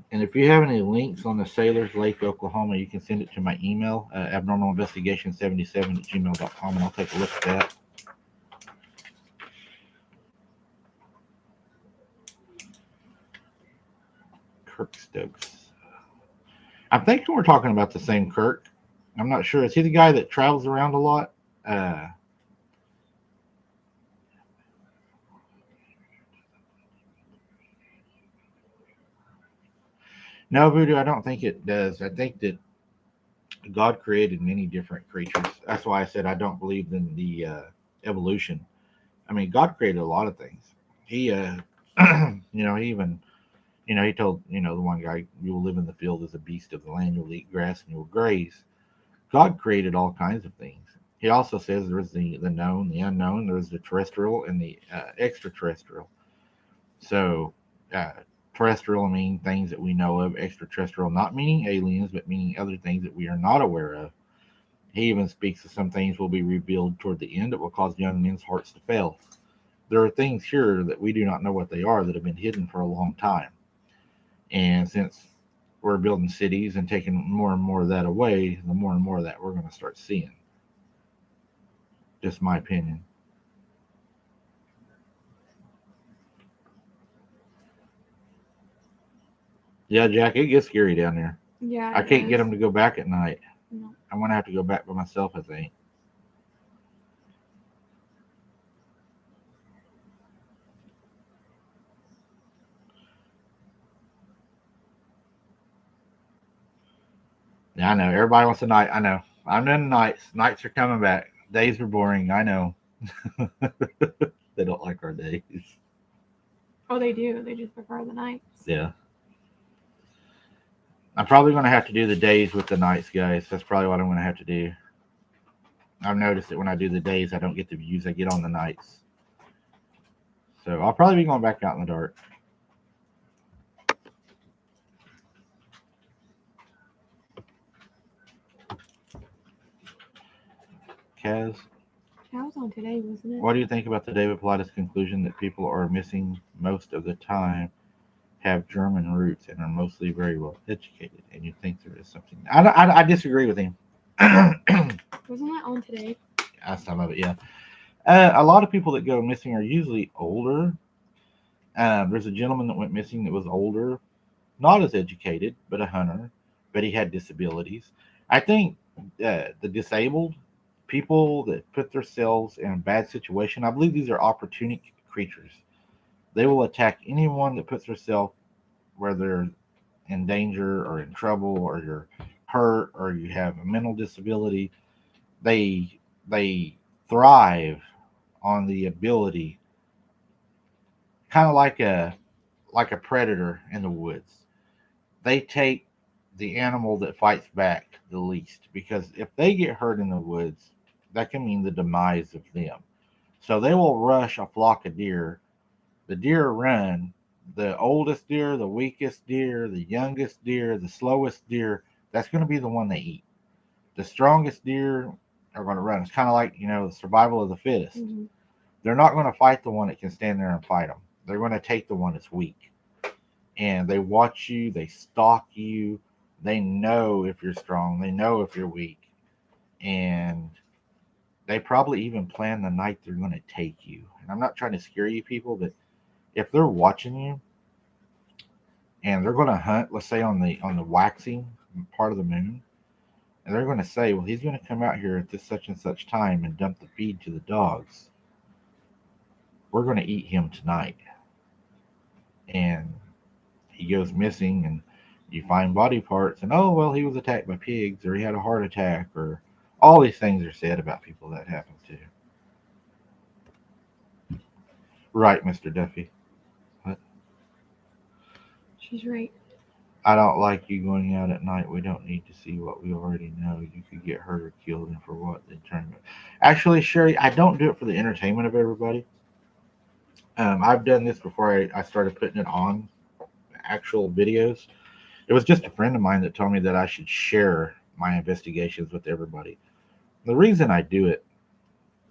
And if you have any links on the Sailors Lake, Oklahoma, you can send it to my email, abnormalinvestigation77@gmail.com, and I'll take a look at that. Kirk Stokes. I'm thinking we're talking about the same Kirk. I'm not sure. Is he the guy that travels around a lot? No, Voodoo, I don't think it does. I think that God created many different creatures. That's why I said I don't believe in the evolution. I mean, God created a lot of things. He, he even, he told, the one guy, you will live in the field as a beast of the land, you'll eat grass and you'll graze. God created all kinds of things. He also says there's the known, the unknown, there's the terrestrial and the extraterrestrial. So, uh, terrestrial mean things that we know of, extraterrestrial not meaning aliens, but meaning other things that we are not aware of. He even speaks of some things will be revealed toward the end that will cause young men's hearts to fail. There are things here that we do not know what they are that have been hidden for a long time. And since we're building cities and taking more and more of that away, the more and more of that we're going to start seeing. Just my opinion. Yeah, Jack, it gets scary down there. Yeah, I can't get them to go back at night. No. I'm going to have to go back by myself, I think. Yeah, I know. Everybody wants a night. I know. I'm in nights. Nights are coming back. Days are boring. I know. They don't like our days. Oh, they do. They just prefer the nights. Yeah. I'm probably going to have to do the days with the nights, guys. That's probably what I'm going to have to do. I've noticed that when I do the days, I don't get the views I get on the nights. So I'll probably be going back out in the dark. Kaz, That was on today, wasn't it? what do you think about the David Pilatus conclusion that people are missing most of the time have German roots and are mostly very well educated? And you think there is something? I disagree with him. Wasn't that on today? Some of it, yeah. A lot of people that go missing are usually older. There's a gentleman that went missing that was older, not as educated, but a hunter, but he had disabilities. I think the disabled people that put themselves in a bad situation, I believe these are opportunistic creatures. They will attack anyone that puts themselves where they're in danger or in trouble or you're hurt or you have a mental disability. They thrive on the ability, kind of like a predator in the woods. They take the animal that fights back the least because if they get hurt in the woods, that can mean the demise of them. So they will rush a flock of deer. The deer run. The oldest deer, the weakest deer, the youngest deer, the slowest deer, that's going to be the one they eat. The strongest deer are going to run. It's kind of like, the survival of the fittest. Mm-hmm. They're not going to fight the one that can stand there and fight them. They're going to take the one that's weak. And they watch you, they stalk you, they know if you're strong, they know if you're weak. And they probably even plan the night they're going to take you. And I'm not trying to scare you people, but if they're watching you and they're going to hunt, let's say on the waxing part of the moon, and they're going to say, well, he's going to come out here at this such and such time and dump the feed to the dogs. We're going to eat him tonight. And he goes missing, and you find body parts, and oh, well, he was attacked by pigs, or he had a heart attack, or all these things are said about people that happens to. Right, Mr. Duffy. What? She's right. I don't like you going out at night. We don't need to see what we already know. You could get hurt or killed, and for what? The tournament. Actually, Sherry, I don't do it for the entertainment of everybody. I've done this before I started putting it on actual videos. It was just a friend of mine that told me that I should share my investigations with everybody. The reason I do it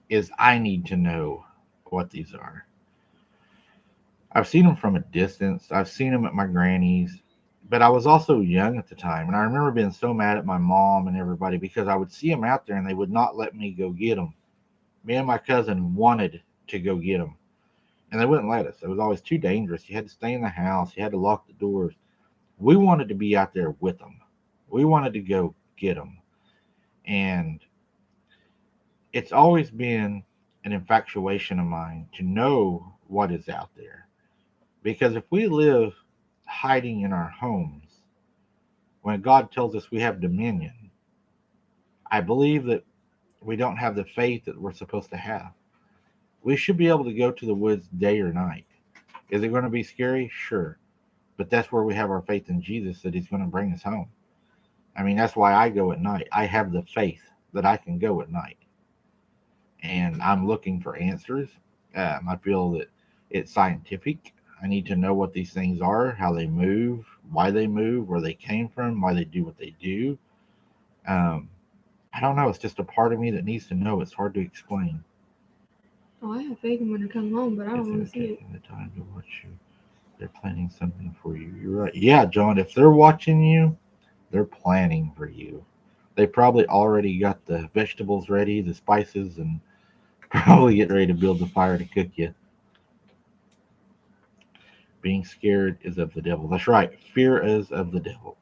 is I need to know what these are. I've seen them from a distance. I've seen them at my granny's, but I was also young at the time, and I remember being so mad at my mom and everybody because I would see them out there and they would not let me go get them. Me and my cousin wanted to go get them, and they wouldn't let us. It was always too dangerous. You had to stay in the house. You had to lock the doors. We wanted to be out there with them. We wanted to go get them, and it's always been an infatuation of mine to know what is out there. Because if we live hiding in our homes, when God tells us we have dominion, I believe that we don't have the faith that we're supposed to have. We should be able to go to the woods day or night. Is it going to be scary? Sure. But that's where we have our faith in Jesus that He's going to bring us home. I mean, that's why I go at night. I have the faith that I can go at night. And I'm looking for answers. I feel that it's scientific. I need to know what these things are, how they move, why they move, where they came from, why they do what they do. Um, I don't know. It's just a part of me that needs to know. It's hard to explain. Oh, I have faith in when I come home, but I If don't they're want to see it. taking the time to watch you, they're planning something for you. You're right. Yeah, John, if they're watching you, they're planning for you. They probably already got the vegetables ready, the spices, and probably getting ready to build the fire to cook you. Being scared is of the devil. That's right. Fear is of the devil.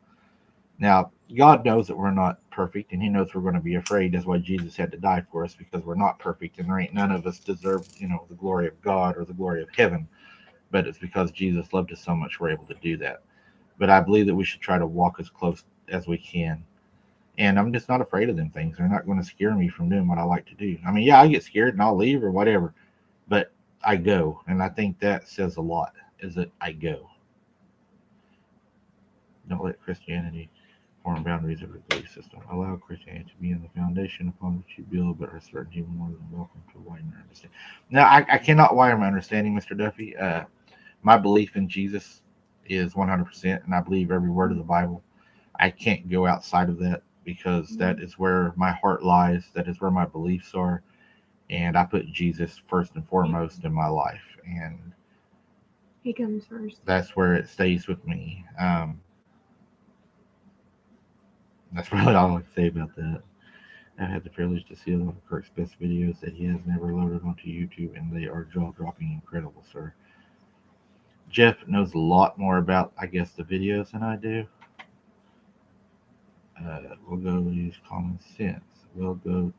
Now, God knows that we're not perfect, and He knows we're going to be afraid. That's why Jesus had to die for us, because we're not perfect, and there ain't none of us deserve, the glory of God or the glory of heaven. But it's because Jesus loved us so much we're able to do that. But I believe that we should try to walk as close as we can. And I'm just not afraid of them things. They're not going to scare me from doing what I like to do. I mean, yeah, I get scared and I'll leave or whatever, but I go. And I think that says a lot, is that I go. Don't let Christianity form boundaries of your belief system. Allow Christianity to be in the foundation upon which you build, but are certainly more than welcome to widen your understanding. Now, I cannot widen my understanding, Mr. Duffy. My belief in Jesus is 100%, and I believe every word of the Bible. I can't go outside of that because that is where my heart lies. That is where my beliefs are. And I put Jesus first and foremost in my life. And He comes first. that's where it stays with me. That's really all I can say about that. I've had the privilege to see a lot of Kirk's best videos that he has never loaded onto YouTube, and they are jaw dropping incredible, sir. Jeff knows a lot more about, I guess, the videos than I do. We'll go use common sense. We'll go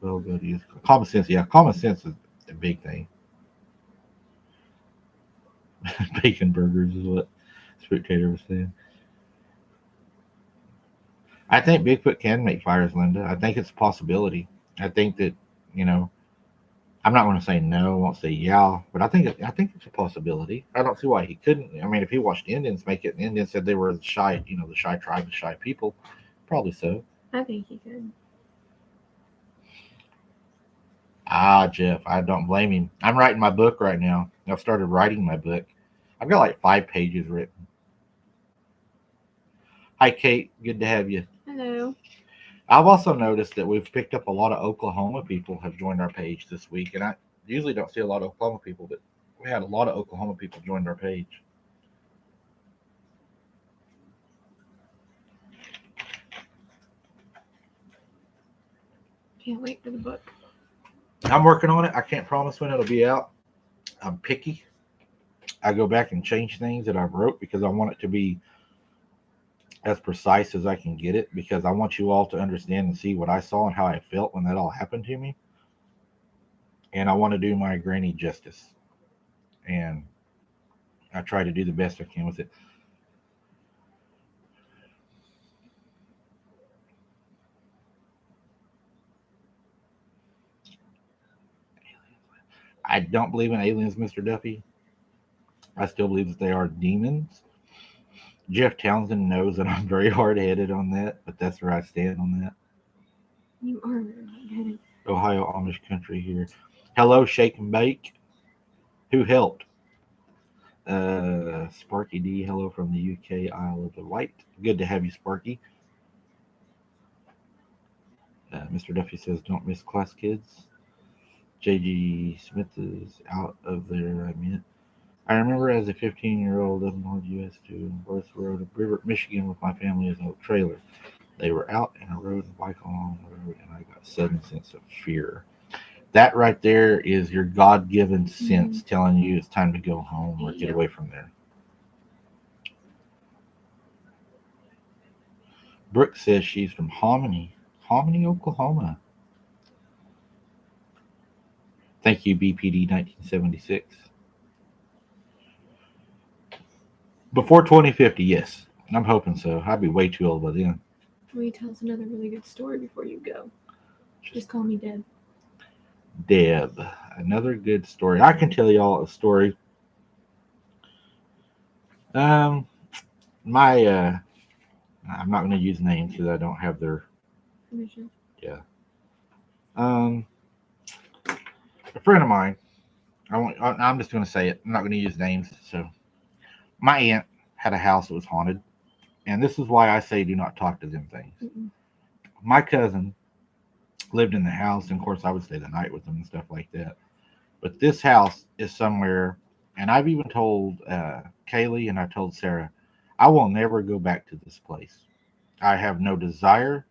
to use common sense. Yeah, common sense is a big thing. Bacon burgers is what Spectator was saying. I think Bigfoot can make fires, Linda. I think it's a possibility. I think that, you know, I'm not going to say no. I won't say yeah, but I think it's a possibility. I don't see why he couldn't. I mean, if he watched Indians make it, and Indians said they were the shy, the shy tribe, the shy people, probably so. I think he could. Ah, Jeff, I don't blame him. I'm writing my book right now. I've started writing my book. I've got like 5 pages written. Hi, Kate. Good to have you. Hello. I've also noticed that we've picked up a lot of Oklahoma people have joined our page this week, and Usually don't see a lot of Oklahoma people, but we had a lot of Oklahoma people join our page. Can't wait for the book. I'm working on it. I can't promise when it'll be out. I'm picky. I go back and change things that I've wrote because I want it to be as precise as I can get it, because I want you all to understand and see what I saw and how I felt when that all happened to me. And I want to do my granny justice. And I try to do the best I can with it. I don't believe in aliens, Mr. Duffy. I still believe that they are demons. Jeff Townsend knows that I'm very hard headed on that, but that's where I stand on that. You are very hard-headed. Ohio Amish country here. Hello, Shake and Bake. Who helped? Sparky D, hello from the UK, Isle of the Wight. Good to have you, Sparky. Mr. Duffy says, don't miss class, kids. JG Smith is out of there, I meant. I remember as a 15-year-old living on the U.S. to North Road of River, Michigan with my family in a trailer. They were out and I rode a bike along the road and I got a sudden sense of fear. That right there is your God-given sense telling you it's time to go home or get away from there. Brooke says she's from Hominy, Oklahoma. Thank you, BPD 1976. Before 2050, yes. I'm hoping so. I'd be way too old by then. Will you tell us another really good story before you go? Just call me Deb. Deb, another good story. I can tell y'all a story. I'm not going to use names because I don't have their permission. Yeah. A friend of mine. I'm just going to say it. I'm not going to use names. So, my aunt had a house that was haunted, and this is why I say do not talk to them things. Mm-mm. My cousin lived in the house, and of course, I would stay the night with them and stuff like that. But this house is somewhere, and I've even told Kaylee and I told Sarah, I will never go back to this place. I have no desire.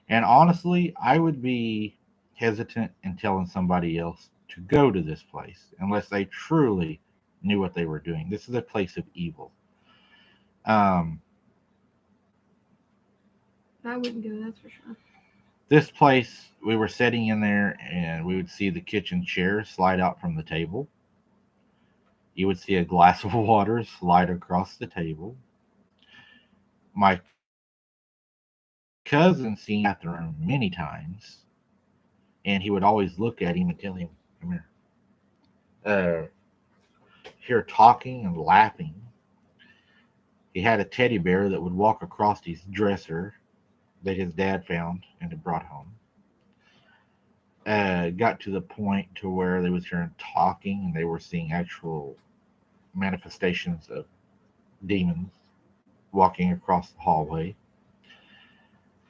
And honestly, I would be hesitant in telling somebody else to go to this place unless they truly knew what they were doing. This is a place of evil. I wouldn't go, that's for sure. This place, we were sitting in there and we would see the kitchen chair slide out from the table. You would see a glass of water slide across the table. My cousin seen the bathroom many times, and he would always look at him and tell him, come here. Hear talking and laughing. He had a teddy bear that would walk across his dresser that his dad found and had brought home. Got to the point to where they was hearing talking and they were seeing actual manifestations of demons walking across the hallway.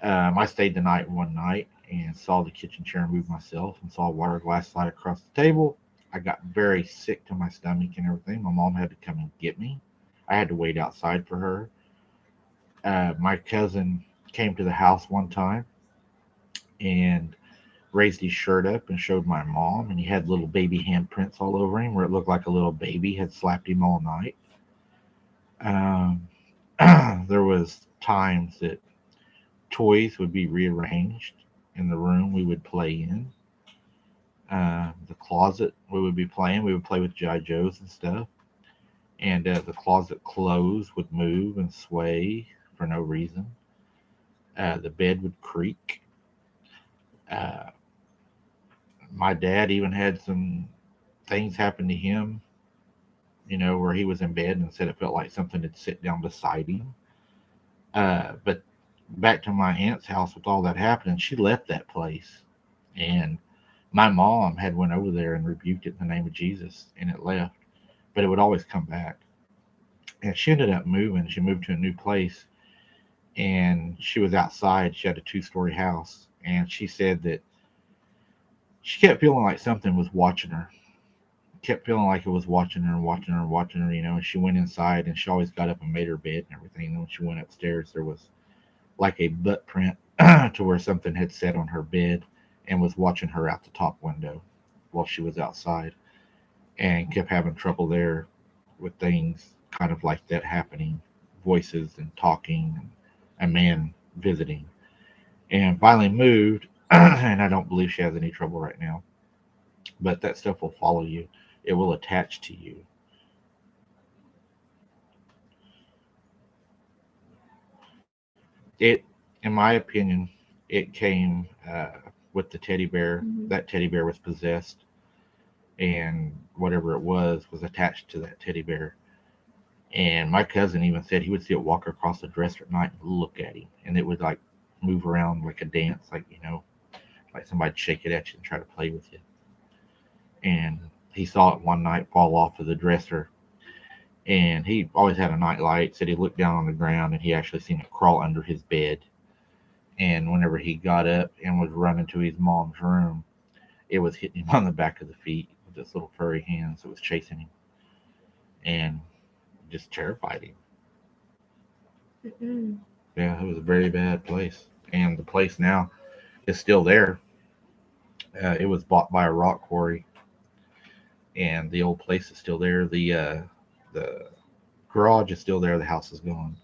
I stayed the night one night and saw the kitchen chair move myself and saw a water glass slide across the table. I got very sick to my stomach and everything. My mom had to come and get me. I had to wait outside for her. My cousin came to the house one time and raised his shirt up and showed my mom, and he had little baby handprints all over him where it looked like a little baby had slapped him all night. There was times that toys would be rearranged in the room we would play in. The closet we would be playing, we would play with G.I. Joes and stuff. And the closet clothes would move and sway for no reason. The bed would creak. My dad even had some things happen to him, where he was in bed and said it felt like something had sit down beside him. But back to my aunt's house with all that happening, she left that place. And my mom had went over there and rebuked it in the name of Jesus, and it left. But it would always come back. And she ended up moving. She moved to a new place, and she was outside. She had a 2-story house, and she said that she kept feeling like something was watching her. kept feeling like it was watching her and watching her and watching her, and she went inside and she always got up and made her bed and everything. And when she went upstairs, there was like a butt print to where something had sat on her bed and was watching her out the top window while she was outside, and kept having trouble there with things kind of like that happening, voices and talking, and a man visiting. And finally moved, and I don't believe she has any trouble right now. But that stuff will follow you. It will attach to you. It, in my opinion, it came with the teddy bear. Mm-hmm. That teddy bear was possessed, and whatever it was attached to that teddy bear. And my cousin even said he would see it walk across the dresser at night and look at him, and it would like move around like a dance, like somebody'd shake it at you and try to play with you. And he saw it one night fall off of the dresser, and he always had a night light. Said he looked down on the ground and he actually seen it crawl under his bed. And whenever he got up and was running to his mom's room, it was hitting him on the back of the feet with its little furry hands. It was chasing him and just terrified him. Mm-mm. Yeah, it was a very bad place. And the place now is still there. It was bought by a rock quarry, and the old place is still there. The garage is still there. The house is gone.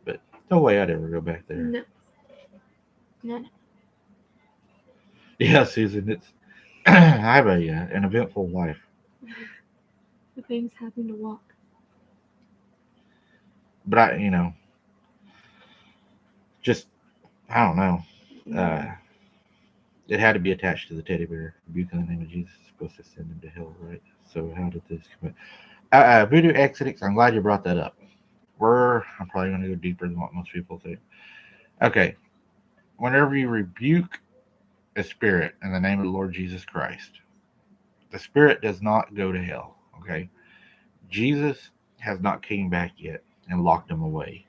But no way I'd ever go back there. No, no, no. Yeah, Susan, it's I have an eventful life. The things happen to walk. But just I don't know. Mm-hmm. Uh, it had to be attached to the teddy bear. Rebuke in the name of Jesus is supposed to send him to hell, right? So how did this come? Voodoo Exodus. I'm glad you brought that up. I'm probably going to go deeper than what most people think. Okay, whenever you rebuke a spirit in the name of the Lord Jesus Christ, the spirit does not go to hell. Okay, Jesus has not came back yet and locked them away.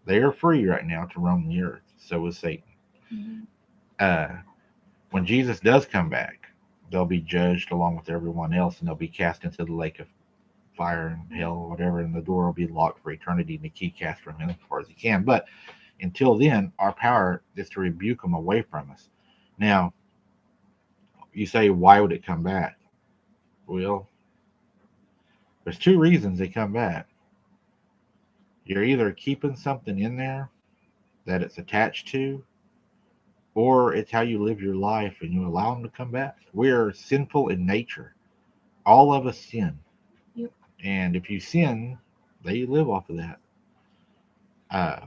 They are free right now to roam the earth. So is Satan. Mm-hmm. Uh, when Jesus does come back, they'll be judged along with everyone else, and they'll be cast into the lake of fire and hell or whatever, and the door will be locked for eternity, and the key cast from him as far as he can. But until then, our power is to rebuke them away from us. Now, you say, why would it come back? Well, there's two reasons they come back. You're either keeping something in there that it's attached to, or it's how you live your life and you allow them to come back. We're sinful in nature. All of us sin. Yep. And if you sin, they live off of that. Uh,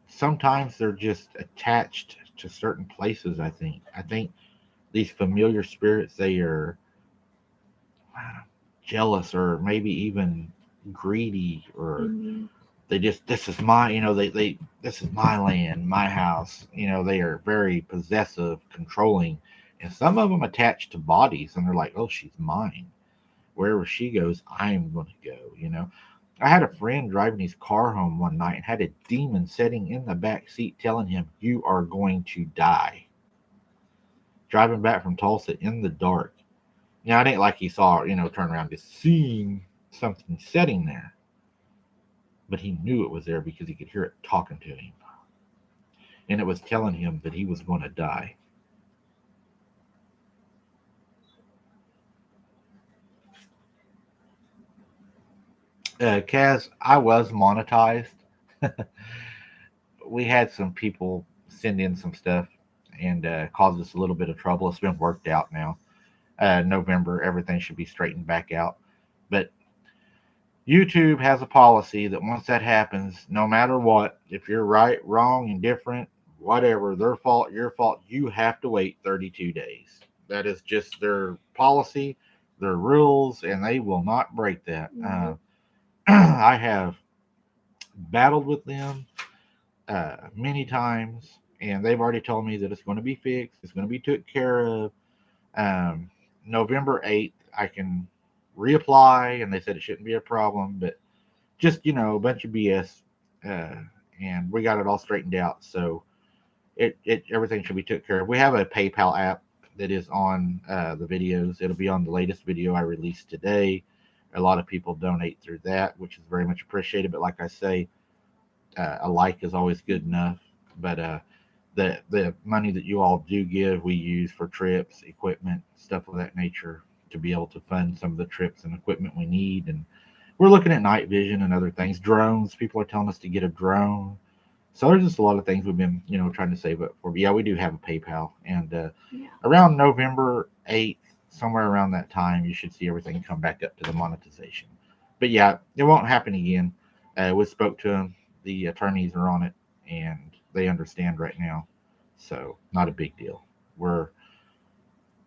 Sometimes they're just attached to certain places. I think these familiar spirits, they are jealous or maybe even greedy, or Mm-hmm. they just, this is my, they this is my land, my house. They are very possessive, controlling, and some of them attached to bodies, and they're like, oh, she's mine. Wherever she goes, I'm going to go. I had a friend driving his car home one night and had a demon sitting in the back seat telling him, you are going to die. Driving back from Tulsa in the dark. Now, it ain't like he saw, turn around just seeing something sitting there, but he knew it was there because he could hear it talking to him. And it was telling him that he was going to die. Kaz, I was monetized. We had some people send in some stuff and caused us a little bit of trouble. It's been worked out now. November, everything should be straightened back out. But YouTube has a policy that once that happens, no matter what, if you're right, wrong, indifferent, whatever, their fault, your fault, you have to wait 32 days. That is just their policy, their rules, and they will not break that. Nope. I have battled with them many times, and they've already told me that it's going to be fixed, it's going to be took care of. Um, November 8th, I can reapply, and they said it shouldn't be a problem, but just, a bunch of BS. Uh, and we got it all straightened out. So it everything should be took care of. We have a PayPal app that is on the videos. It'll be on the latest video I released today. A lot of people donate through that, which is very much appreciated. But like I say, a like is always good enough. But the money that you all do give, we use for trips, equipment, stuff of that nature, to be able to fund some of the trips and equipment we need. And we're looking at night vision and other things. Drones. People are telling us to get a drone. So there's just a lot of things we've been, trying to save up for. But yeah, we do have a PayPal, and Yeah. around November 8th, somewhere around that time, you should see everything come back up to the monetization. But yeah, it won't happen again. We spoke to them. The attorneys are on it, and they understand right now. So not a big deal. We're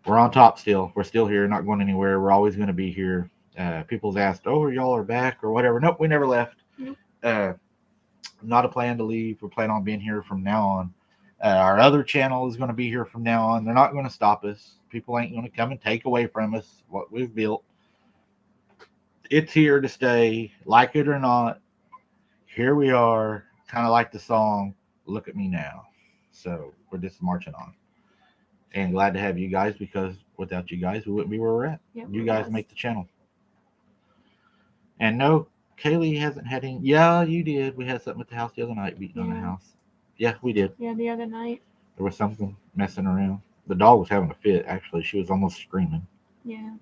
on top still. We're still here, not going anywhere. We're always going to be here. People's asked, "Oh, y'all are back or whatever." Nope, we never left. Nope. Not a plan to leave. We plan on being here from now on. Our other channel is going to be here from now on. They're not going to stop us. People ain't going to come and take away from us what we've built. It's here to stay, like it or not. Here we are, kind of like the song, Look at Me Now. So we're just marching on. And glad to have you guys, because without you guys, we wouldn't be where we're at. Yeah, You we're guys blessed. make the channel. And no, Kaylee hasn't had any. Yeah, you did. We had something at the house the other night, beating on the Yeah. house. Yeah, we did. Yeah, the other night. There was something messing around. The dog was having a fit, actually. She was almost screaming. Yeah.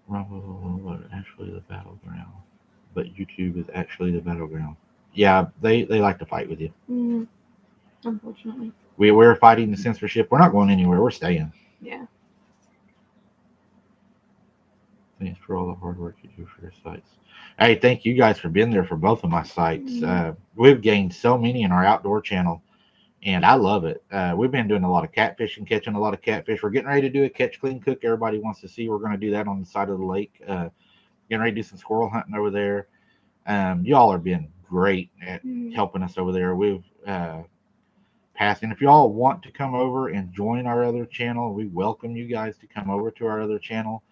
Rumble actually the battleground. But YouTube is actually the battleground. Yeah, they like to fight with you. Mm, unfortunately. We're fighting the censorship. We're not going anywhere. We're staying. Yeah. Thanks for all the hard work you do for your sites. Hey, thank you guys for being there for both of my sites. Mhm. We've gained so many in our outdoor channel, and I love it. We've been doing a lot of catfishing, catching a lot of catfish. We're getting ready to do a catch, clean, cook. Everybody wants to see. We're going to do that on the side of the lake. Getting ready to do some squirrel hunting over there. Y'all are being great at Mhm. helping us over there. We've passed, and if y'all want to come over and join our other channel, we welcome you guys to come over to our other channel.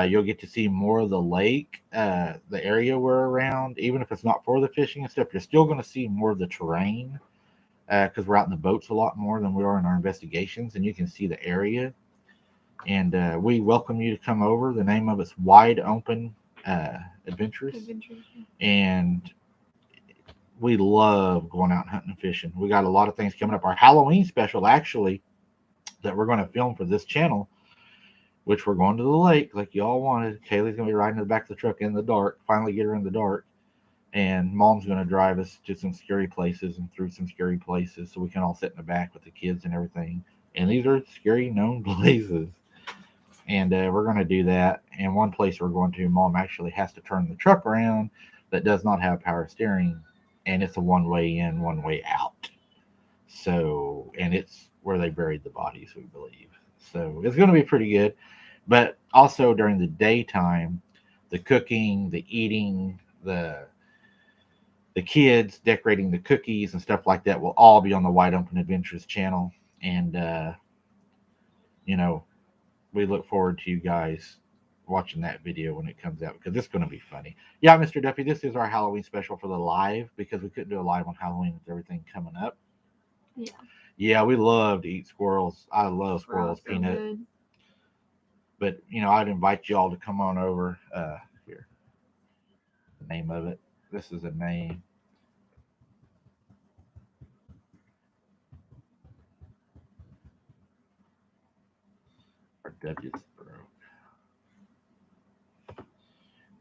You'll get to see more of the lake, the area we're around. Even if it's not for the fishing and stuff, you're still going to see more of the terrain, because we're out in the boats a lot more than we are in our investigations, and you can see the area. And we welcome you to come over. The name of it's Wide Open Adventures, Adventures. and we love going out and hunting and fishing. We got a lot of things coming up. Our Halloween special, actually, that we're going to film for this channel, which we're going to the lake like y'all wanted. Kaylee's going to be riding in the back of the truck in the dark, finally get her in the dark. And Mom's going to drive us to some scary places and through some scary places so we can all sit in the back with the kids and everything. And these are scary known places. And we're going to do that. And one place we're going to, Mom actually has to turn the truck around that does not have power steering. And it's a one way in, one way out. So, and it's where they buried the bodies, we believe. So it's going to be pretty good. But also during the daytime, the cooking, the eating, the kids decorating the cookies and stuff like that will all be on the Wide Open Adventures channel. And you know, we look forward to you guys watching that video when it comes out, because it's going to be funny. Yeah, Mr. Duffy, this is our Halloween special for the live, because we couldn't do a live on Halloween with everything coming up. Yeah. Yeah, we love to eat squirrels. I love squirrels, So peanut. good. But I'd invite y'all to come on over. Here, the name of it. This is a name. Our Duchess broke.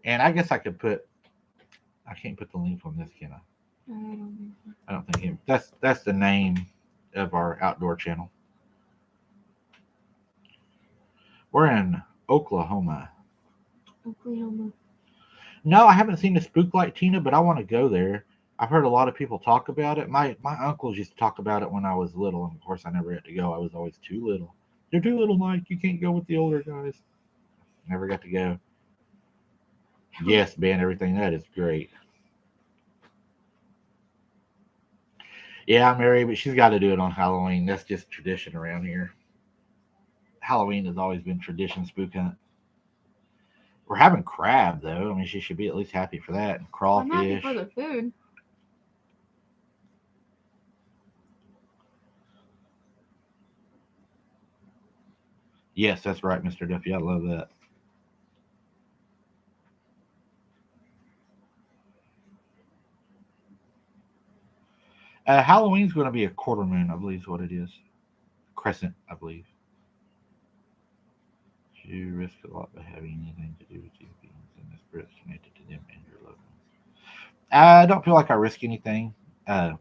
And I guess I could put. I can't put the link on this, can I? I don't think so. I don't think that's the name of our outdoor channel. We're in Oklahoma. Oklahoma. No, I haven't seen the Spook Like Tina, but I want to go there. I've heard a lot of people talk about it. My uncles used to talk about it when I was little, and of course I never got to go. I was always too little. You're too little, Mike. You can't go with the older guys. Never got to go. Yes, Ben, everything that is great. Yeah, Mary, but she's got to do it on Halloween. That's just tradition around here. Halloween has always been tradition, spook hunt. We're having crab though. I mean, she should be at least happy for that. And I'm happy crawfish. for the food. Yes, that's right, Mr. Duffy. I love that. Halloween's going to be a quarter moon, I believe is what it is. Crescent, I believe. You risk a lot by having anything to do with these beings and the spirits connected to them and your loved ones. I don't feel like I risk anything. Uh,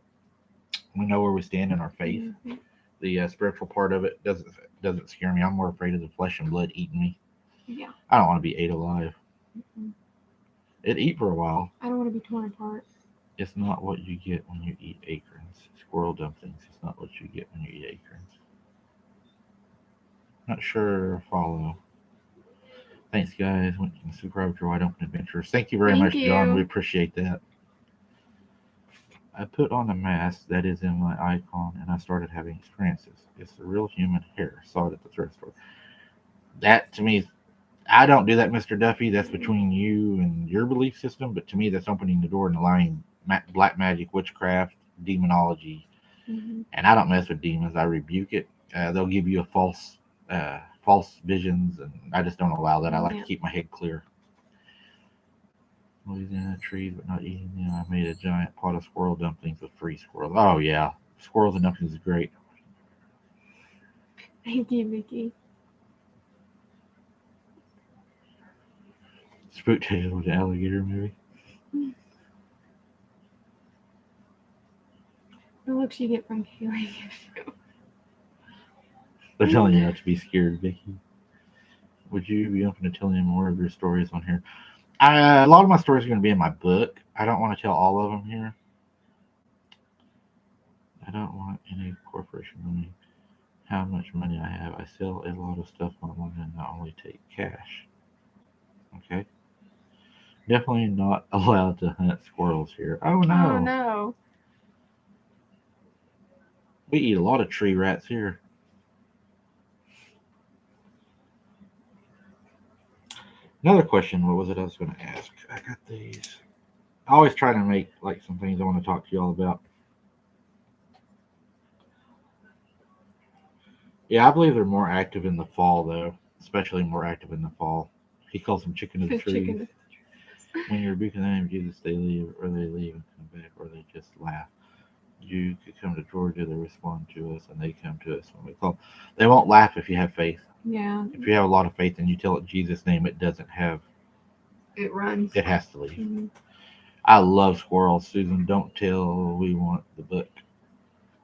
we know where we stand in our faith. Mm-hmm. The spiritual part of it doesn't scare me. I'm more afraid of the flesh and blood eating me. Yeah. I don't want to be ate alive. Mm-mm. It eat for a while. I don't want to be torn apart. It's not what you get when you eat acorns. Squirrel dumplings. It's not what you get when you eat acorns. Not sure. Follow. Thanks, guys. Went to subscribe to Wide Open Adventures. Thank you very Thank much, John. We you. appreciate that. I put on a mask that is in my icon and I started having experiences. It's a real human hair. Saw it at the thrift store. That to me, I don't do that, Mr. Duffy. That's between you and your belief system. But to me, that's opening the door and allowing black magic, witchcraft, demonology. Mm-hmm. And I don't mess with demons. I rebuke it. They'll give you a false visions, and I just don't allow that. I like to Yeah. keep my head clear. Louisiana trees, but not eating them. I made a giant pot of squirrel dumplings with free squirrels. Oh yeah, squirrels and dumplings is great. Thank you, Vicky. Spooktail, the alligator movie. The looks you get from Kaylee. They're telling you not to be scared, Vicky. Would you be open to telling more of your stories on here? A lot of my stories are going to be in my book. I don't want to tell all of them here. I don't want any corporation knowing how much money I have. I sell a lot of stuff online and not only take cash. Okay. Definitely not allowed to hunt squirrels here. Oh Oh no. no. We eat a lot of tree rats here. Another question, what was it I was going to ask? I got these. I always try to make like some things I want to talk to y'all about. Yeah, I believe they're more active in the fall though, especially more active in the fall. He calls them chicken of the The trees. chicken. When you're rebuking the name of Jesus, they leave, or they leave and come back, or they just laugh. You could come to Georgia, they respond to us, and they come to us when we call. They won't laugh if you have faith. Yeah. If you have a lot of faith and you tell it Jesus' name, it doesn't have. It runs. It has to leave. Mm-hmm. I love squirrels, Susan. Don't tell we want the book.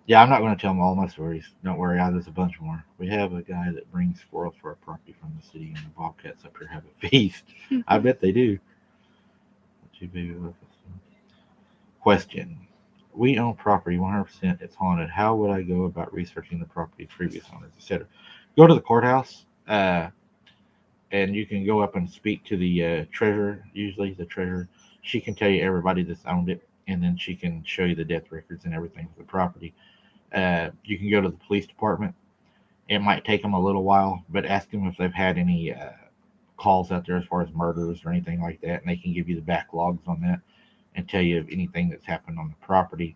Yeah, I'm not going to tell them all my stories. Don't worry, there's a bunch more. We have a guy that brings squirrels for our property from the city, and the bobcats up here have a feast. I bet they do. Two baby question. We own property 100%. It's haunted. How would I go about researching the property, previous owners, etc.? Go to the courthouse, and you can go up and speak to the treasurer. Usually, the treasurer, she can tell you everybody that's owned it, and then she can show you the death records and everything for the property. You can go to the police department. It might take them a little while, but ask them if they've had any calls out there as far as murders or anything like that, and they can give you the backlogs on that and tell you of anything that's happened on the property.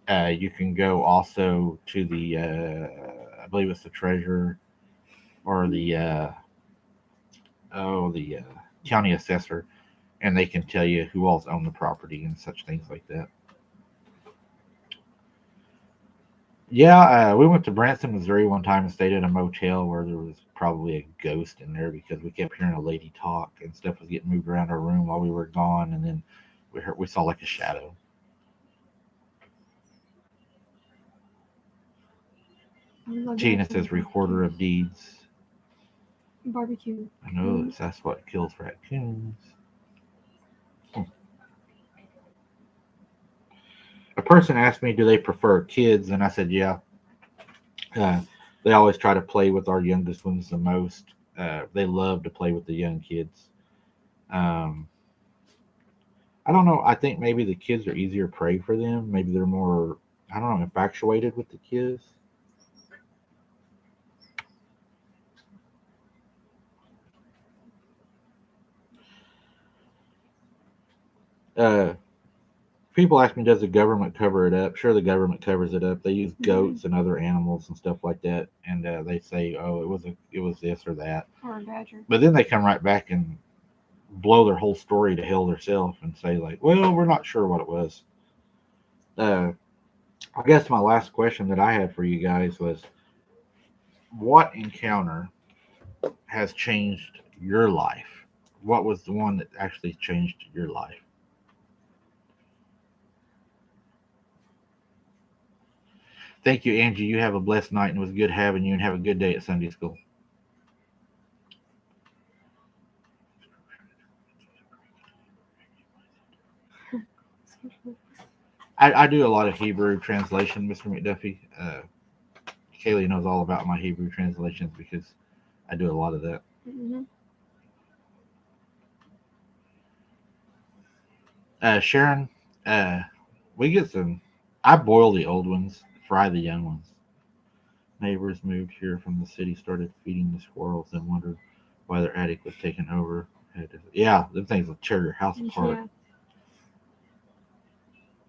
You can go also to the, I believe it's the treasurer or the county assessor, and they can tell you who else owned the property and such things like that. Yeah, we went to Branson, Missouri one time and stayed at a motel where there was probably a ghost in there because we kept hearing a lady talk and stuff was getting moved around our room while we were gone, and then we saw like a shadow. I would love to Tina have some says recorder of deeds. barbecue. I know that's what kills raccoons. Hmm. A person asked me, do they prefer kids? And I said, yeah. Uh, they always try to play with our youngest ones the most. They love to play with the young kids. Um, I don't know. I think maybe the kids are easier prey for them. Maybe they're more, I don't know, infatuated with the kids. Uh, People ask me, does the government cover it up? Sure, the government covers it up. They use Mhm. goats and other animals and stuff like that, and they say, "Oh, it was this or that." Or a badger. But then they come right back and blow their whole story to hell themselves and say, like, "Well, we're not sure what it was." Uh, I guess my last question that I had for you guys was, what encounter has changed your life? What was the one that actually changed your life? Thank you, Angie. You have a blessed night, and it was good having you, and have a good day at Sunday school. I do a lot of Hebrew translation, Mr. McDuffie. Kaylee knows all about my Hebrew translations because I do a lot of that. Mm-hmm. Sharon, uh, we get some. I boil the old ones, fry the young ones. Neighbors moved here from the city, started feeding the squirrels, and wondered why their attic was taken over. Yeah, them things will tear your house apart. Yeah.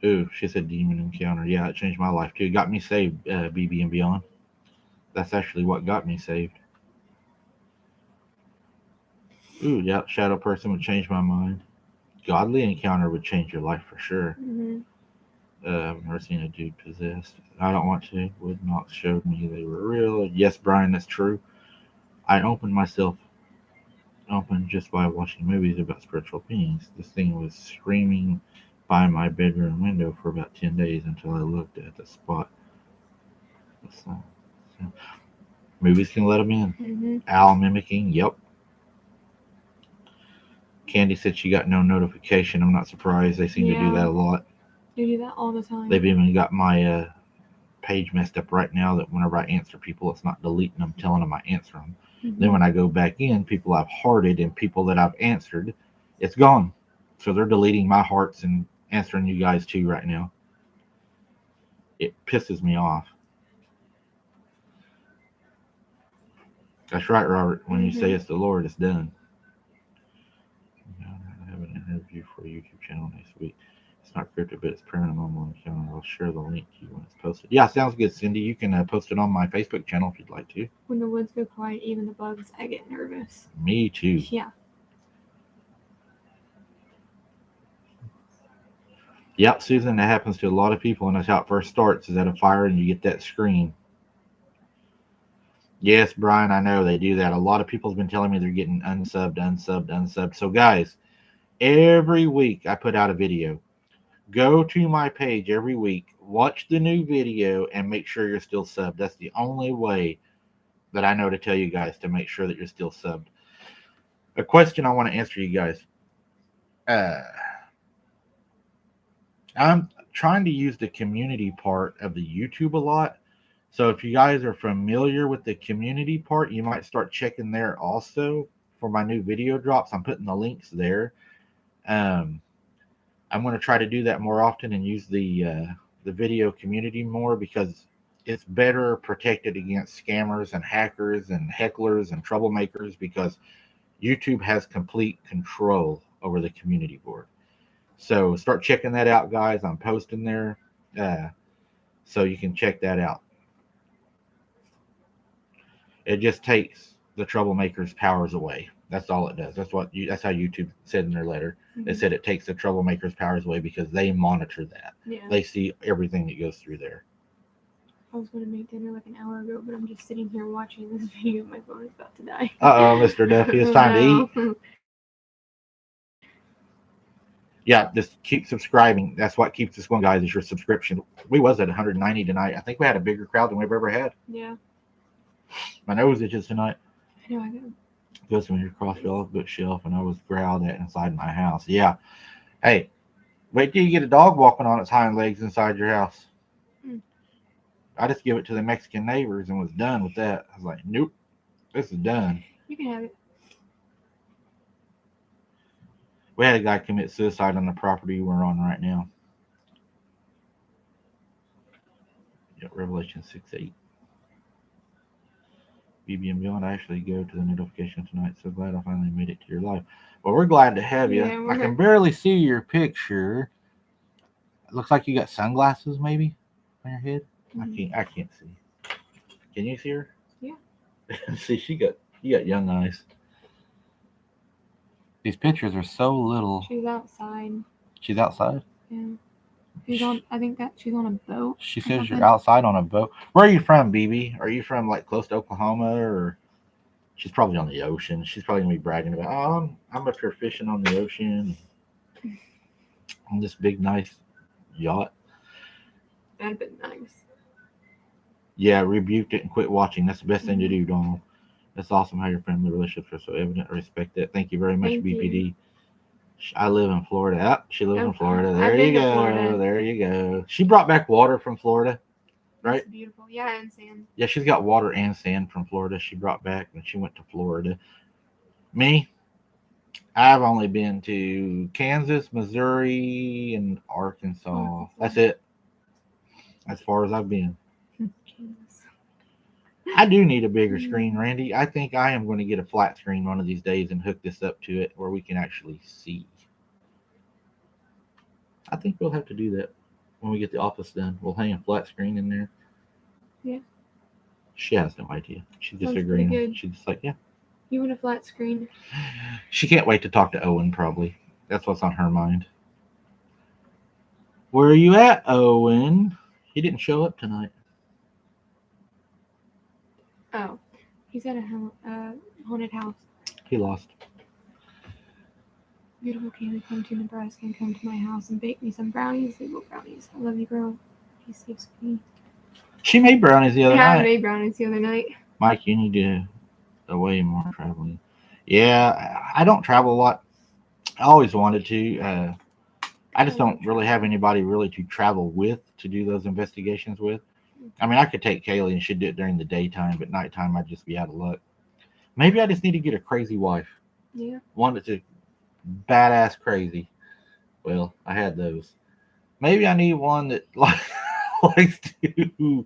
Ooh, she said demon encounter. Yeah, it changed my life too. It got me saved, BB and Beyond. That's actually what got me saved. Ooh, yeah, shadow person would change my mind. Godly encounter would change your life for sure. Mm-hmm. I've never seen a dude possessed. I don't want to. Wood Knox showed me they were real. Yes, Brian, that's true. I opened myself open just by watching movies about spiritual beings. This thing was screaming by my bedroom window for about 10 days until I looked at the spot. So, so, movies can let them in. Mm-hmm. Owl mimicking, yep. Candy said she got no notification. I'm not surprised. They seem to do that Yeah. a lot. They do that all the time. They've even got my page messed up right now that whenever I answer people, it's not deleting them, telling them I answer them. Then Mm-hmm. when I go back in, people I've hearted and people that I've answered, it's gone. So they're deleting my hearts and answering you guys too right now. It pisses me off. That's right, Robert. When you say Mm-hmm. it's the Lord, it's done. I have an interview for a YouTube channel next week. It's not cryptic, but it's paranormal encounter. I'll share the link to you when it's posted. Yeah, sounds good, Cindy. You can post it on my Facebook channel if you'd like to. When the woods go quiet, even the bugs, I get nervous. Me too. Yeah. Yep, Susan, that happens to a lot of people, and that's how it first starts. Is at a fire, and you get that scream. Yes, Brian, I know they do that. A lot of people's been telling me they're getting unsubbed, unsubbed, unsubbed. So, guys, every week I put out a video. Go to my page every week, watch the new video, and make sure you're still subbed. That's the only way that I know to tell you guys to make sure that you're still subbed. A question I want to answer you guys. Uh, I'm trying to use the community part of the YouTube a lot. So if you guys are familiar with the community part, you might start checking there also for my new video drops. I'm putting the links there. Um, I'm going to try to do that more often and use the video community more because it's better protected against scammers and hackers and hecklers and troublemakers because YouTube has complete control over the community board. So start checking that out, guys. I'm posting there, uh, so you can check that out. It just takes the troublemakers' powers away. That's all it does. That's how YouTube said in their letter. Mm-hmm. They said it takes the troublemakers' powers away because they monitor that. Yeah. They see everything that goes through there. I was going to make dinner like an hour ago, but I'm just sitting here watching this video. My phone is about to die. Mr. Duffy, it's time to eat. Yeah, just keep subscribing. That's what keeps us going, guys, is your subscription. We was at 190 tonight. I think we had a bigger crowd than we've ever had. Yeah. My nose itches tonight. I know, I know. Goes when your cross fell off the bookshelf and I was growled at inside my house. Yeah. Hey, wait till you get a dog walking on its hind legs inside your house. Mm. I just give it to the Mexican neighbors and was done with that. I was like, nope, this is done. You can have it. We had a guy commit suicide on the property we're on right now. Yeah, Revelation 6:8. BB and Beyond, I actually go to the notification tonight. So glad I finally made it to your live. Well, we're glad to have you. Yeah, I can barely see your picture. looks like you got sunglasses maybe on your head. Mhm. I can't see. Can you see her? Yeah. See, you got young eyes. These pictures are so little. She's outside. She's outside. Yeah. She's on. I think that she's on a boat. She or says something. you're outside on a boat. Where are you from, BB? Are you from like close to Oklahoma, or she's probably on the ocean? She's probably gonna be bragging about, oh, I'm up here fishing on the ocean on this big nice yacht. That'd been nice. Yeah, rebuked it and quit watching. That's the best thing to Mhm. do, Donald. That's awesome how your family relationships are so evident. I respect that. Thank you very much, Thank you. BPD. I live in Florida. Ah, she lives in Florida. I've There been you to go. Florida. There you go. She brought back water from Florida, right? It's beautiful. Yeah, and sand. Yeah, she's got water and sand from Florida. She brought back when she went to Florida. Me, I've only been to Kansas, Missouri, and Arkansas. That's it. As far as I've been. Jeez. I do need a bigger screen, Randy. I think I am going to get a flat screen one of these days and hook this up to it where we can actually see. I think we'll have to do that when we get the office done. We'll hang a flat screen in there. Yeah. She has no idea. She's just Sounds pretty agreeing. good. She's just like, yeah. You want a flat screen? She can't wait to talk to Owen, probably. That's what's on her mind. Where are you at, Owen? He didn't show up tonight. Oh, he's at a haunted house. He lost. Beautiful Kaylee, come to Nebraska and come to my house and bake me some brownies. Little brownies. I love you, girl. Be safe, sweetie. She made brownies the other Yeah, I night. made brownies the other night. Mike, you need to away more traveling. Yeah, I don't travel a lot. I always wanted to. I just don't really have anybody really to travel with to do those investigations with. I mean, I could take Kaylee and she'd do it during the daytime, but nighttime I'd just be out of luck. Maybe I just need to get a crazy wife. Yeah. One that's just badass crazy. Well, I had those. Maybe I need one that likes to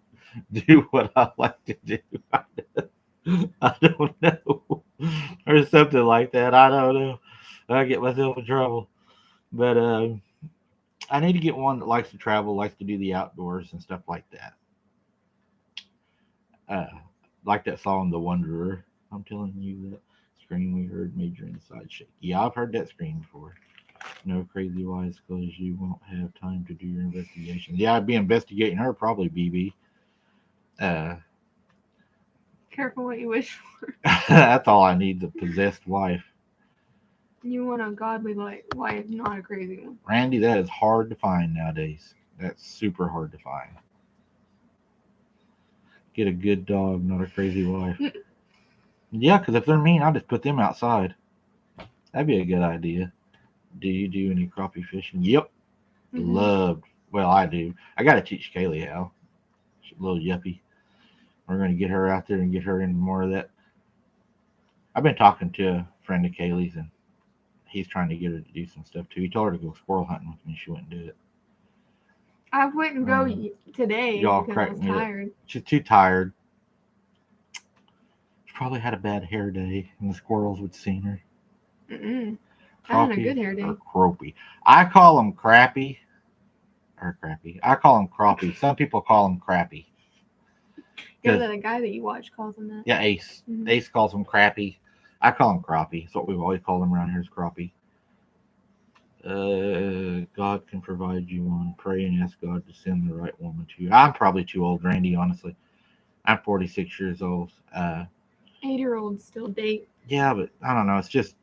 do what I like to do. I don't know. Or something like that. I don't know. I get myself in trouble. But I need to get one that likes to travel, likes to do the outdoors and stuff like that. Like that song, The Wanderer. I'm telling you that scream we heard made your inside shake. Yeah, I've heard that scream before. No crazy wise because you won't have time to do your investigations. Yeah, I'd be investigating her probably, BB. Uh, Careful what you wish for. that's all I need, the possessed wife. You want a godly wife, not a crazy one. Randy, that is hard to find nowadays. That's super hard to find. Get a good dog, not a crazy wife. Yeah, because if they're mean, I'll just put them outside. That'd be a good idea. Do you do any crappie fishing? Yep. Loved. Well, I do. I got to teach Kaylee how. She's a little yuppie. We're going to get her out there and get her into more of that. I've been talking to a friend of Kaylee's, and he's trying to get her to do some stuff too. He told her to go squirrel hunting with me. She wouldn't do it. I wouldn't go today Y'all because I cracked was me up. tired. She's too tired. She probably had a bad hair day, and the squirrels would seen her. I had a good hair day. Or croppy. I call them crappy. Or crappy. I call them crappie. Some people call them crappy. Yeah, the guy that you watch calls him that. Yeah, Ace. Ace calls them crappy. I call them crappie. That's what we've always called them around here is crappie. God can provide you one. Pray and ask God to send the right woman to you. I'm probably too old, Randy, honestly. I'm 46 years old. 8-year-olds still date. Yeah, but I don't know. It's just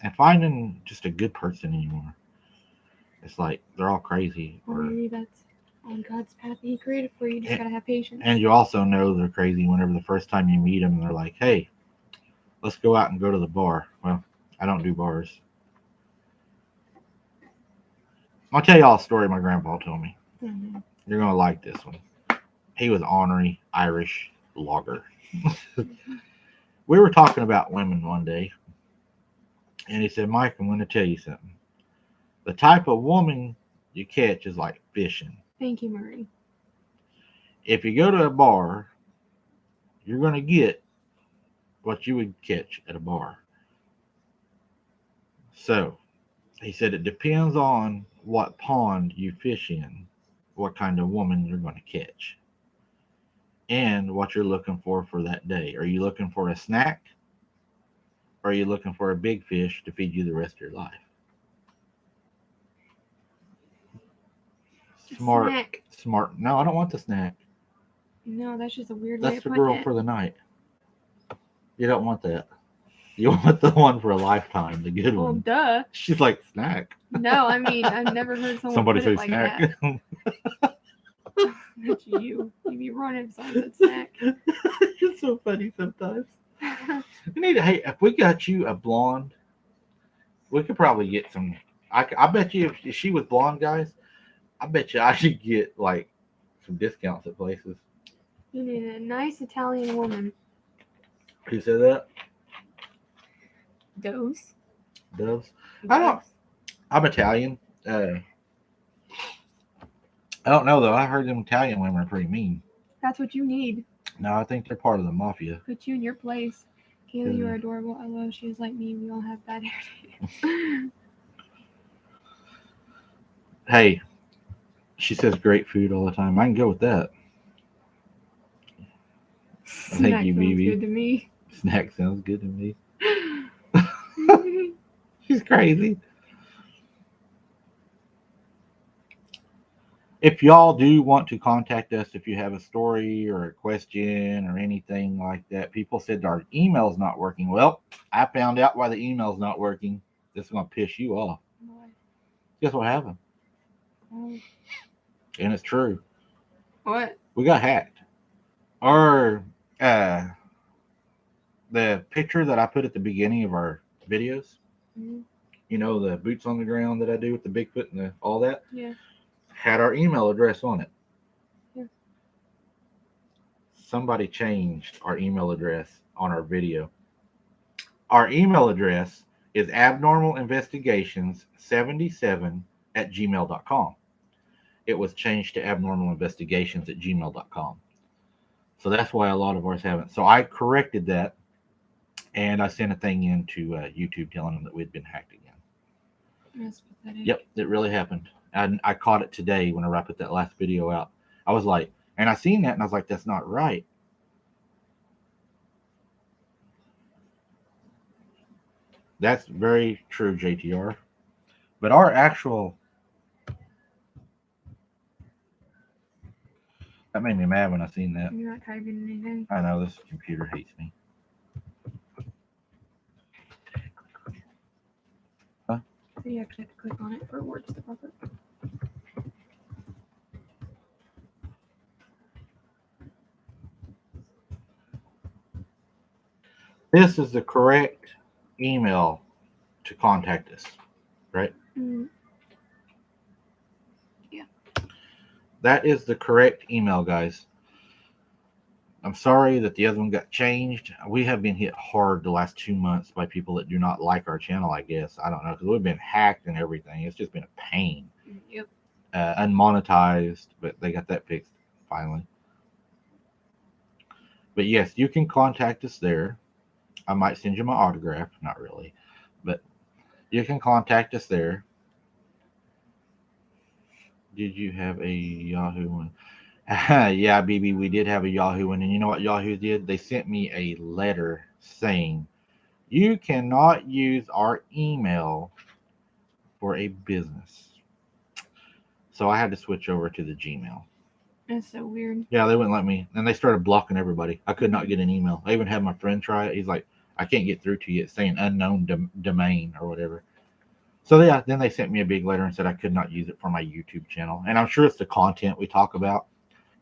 and finding just a good person anymore. It's like they're all crazy. Or maybe that's on God's path that He created for you. You just gotta have patience. And you also know they're crazy whenever the first time you meet them, they're like, "Hey, let's go out and go to the bar." Well, I don't do bars. I'll tell y'all a story my grandpa told me. You're gonna like this one. He was ornery Irish logger. We were talking about women one day, and he said, "Mike, I'm going to tell you something. The type of woman you catch is like fishing. Thank you, Murray. If you go to a bar, you're going to get what you would catch at a bar. So," he said, "it depends on what pond you fish in, what kind of woman you're going to catch, and what you're looking for that day. Are you looking for a snack? Or are you looking for a big fish to feed you the rest of your life? Smart, Snack. smart. No, I don't want the snack. No, that's just a weird way That's of the putting girl it. for the night. You don't want that. You want the one for a lifetime, the good Well, one. duh. She's like, snack. No, I mean, I've never heard someone Somebody put it say like snack. that. That's you. You be running if someone said snack. It's so funny sometimes. You need to, hey, if we got you a blonde, we could probably get some. I bet you if she was blonde, guys, I bet you I should get like some discounts at places. You need a nice Italian woman. Who said that? Doves. Doves. I don't. I'm Italian. I don't know though. I heard them Italian women are pretty mean. That's what you need. No, I think they're part of the mafia. Put you in your place. Kayla, you are adorable. I love she is like me. We all have bad hair. Hey, she says great food all the time. I can go with that. Snack you, sounds BB. good to me. Snack sounds good to me. She's crazy. If y'all do want to contact us, if you have a story or a question or anything like that, people said our email's not working. Well, I found out why the email's not working. This is going to piss you off. What? Guess what happened? Oh. And it's true. What? We got hacked. Our the picture that I put at the beginning of our videos, Mm-hmm. you know, the boots on the ground that I do with the Bigfoot and all that, Yeah. had our email address on it. Yeah. Somebody changed our email address on our video. Our email address is abnormalinvestigations77@gmail.com. It was changed to abnormalinvestigations@gmail.com. So that's why a lot of ours haven't. So I corrected that, and I sent a thing in to YouTube telling them that we'd been hacked again. That's pathetic. Yep, it really happened. And I caught it today whenever I put that last video out. I was like, and I seen that, and I was like, that's not right. That's very true, JTR. But our actual, that made me mad when I seen that. You're not typing anything. I know this computer hates me. So you actually have to click on it for words to pop up. This is the correct email to contact us, right? Mm. Yeah. That is the correct email, guys. I'm sorry that the other one got changed. We have been hit hard the last 2 months by people that do not like our channel, I guess. I don't know, because we've been hacked and everything. It's just been a pain. Yep. Unmonetized, but they got that fixed finally. But yes, you can contact us there. I might send you my autograph. Not really, but you can contact us there. Did you have a Yahoo one? Yeah, BB, we did have a Yahoo one. And you know what Yahoo did? They sent me a letter saying, you cannot use our email for a business. So I had to switch over to the Gmail. That's so weird. Yeah, they wouldn't let me. And they started blocking everybody. I could not get an email. I even had my friend try it. He's like, I can't get through to you. It's saying unknown domain or whatever. So yeah, then they sent me a big letter and said I could not use it for my YouTube channel. And I'm sure it's the content we talk about.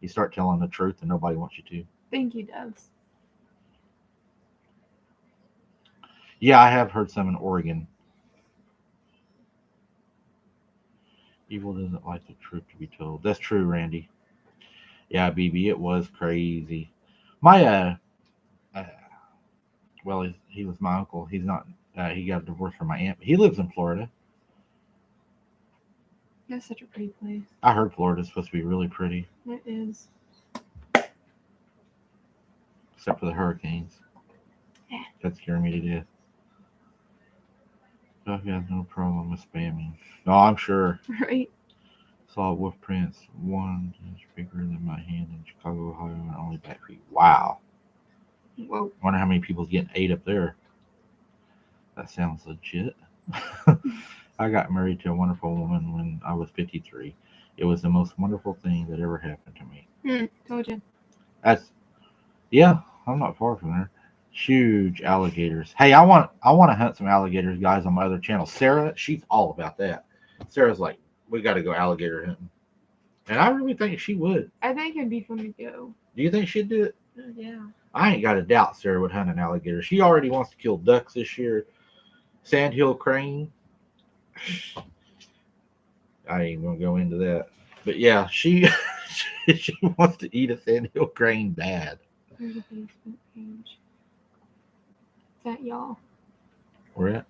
You start telling the truth and nobody wants you to. Thank you, Doves. Yeah, I have heard some in Oregon. Evil doesn't like the truth to be told. That's true, Randy. Yeah, BB, it was crazy. My well, he was my uncle. He's not. He got a divorce from my aunt. But he lives in Florida. That's such a pretty place. I heard Florida's supposed to be really pretty, It is. except for the hurricanes. Yeah. That scared me to death. Duck has no problem with spamming. No, I'm sure. Right? Saw wolf prints 1 inch bigger than my hand in Chicago, Ohio, and only back feet. Wow. Whoa. Wonder how many people's getting 8 up there. That sounds legit. I got married to a wonderful woman when I was 53. It was the most wonderful thing that ever happened to me. Told you. That's yeah. I'm not far from there. Huge alligators. Hey, I want to hunt some alligators, guys, on my other channel. Sarah, she's all about that. Sarah's like, we got to go alligator hunting, and I really think she would. I think it'd be fun to go. Do you think she'd do it? Yeah. I ain't got a doubt Sarah would hunt an alligator. She already wants to kill ducks this year. Sandhill crane. I ain't gonna go into that. But yeah, she she wants to eat a sandhill crane bad. There's a Facebook page. Is that y'all? Where at?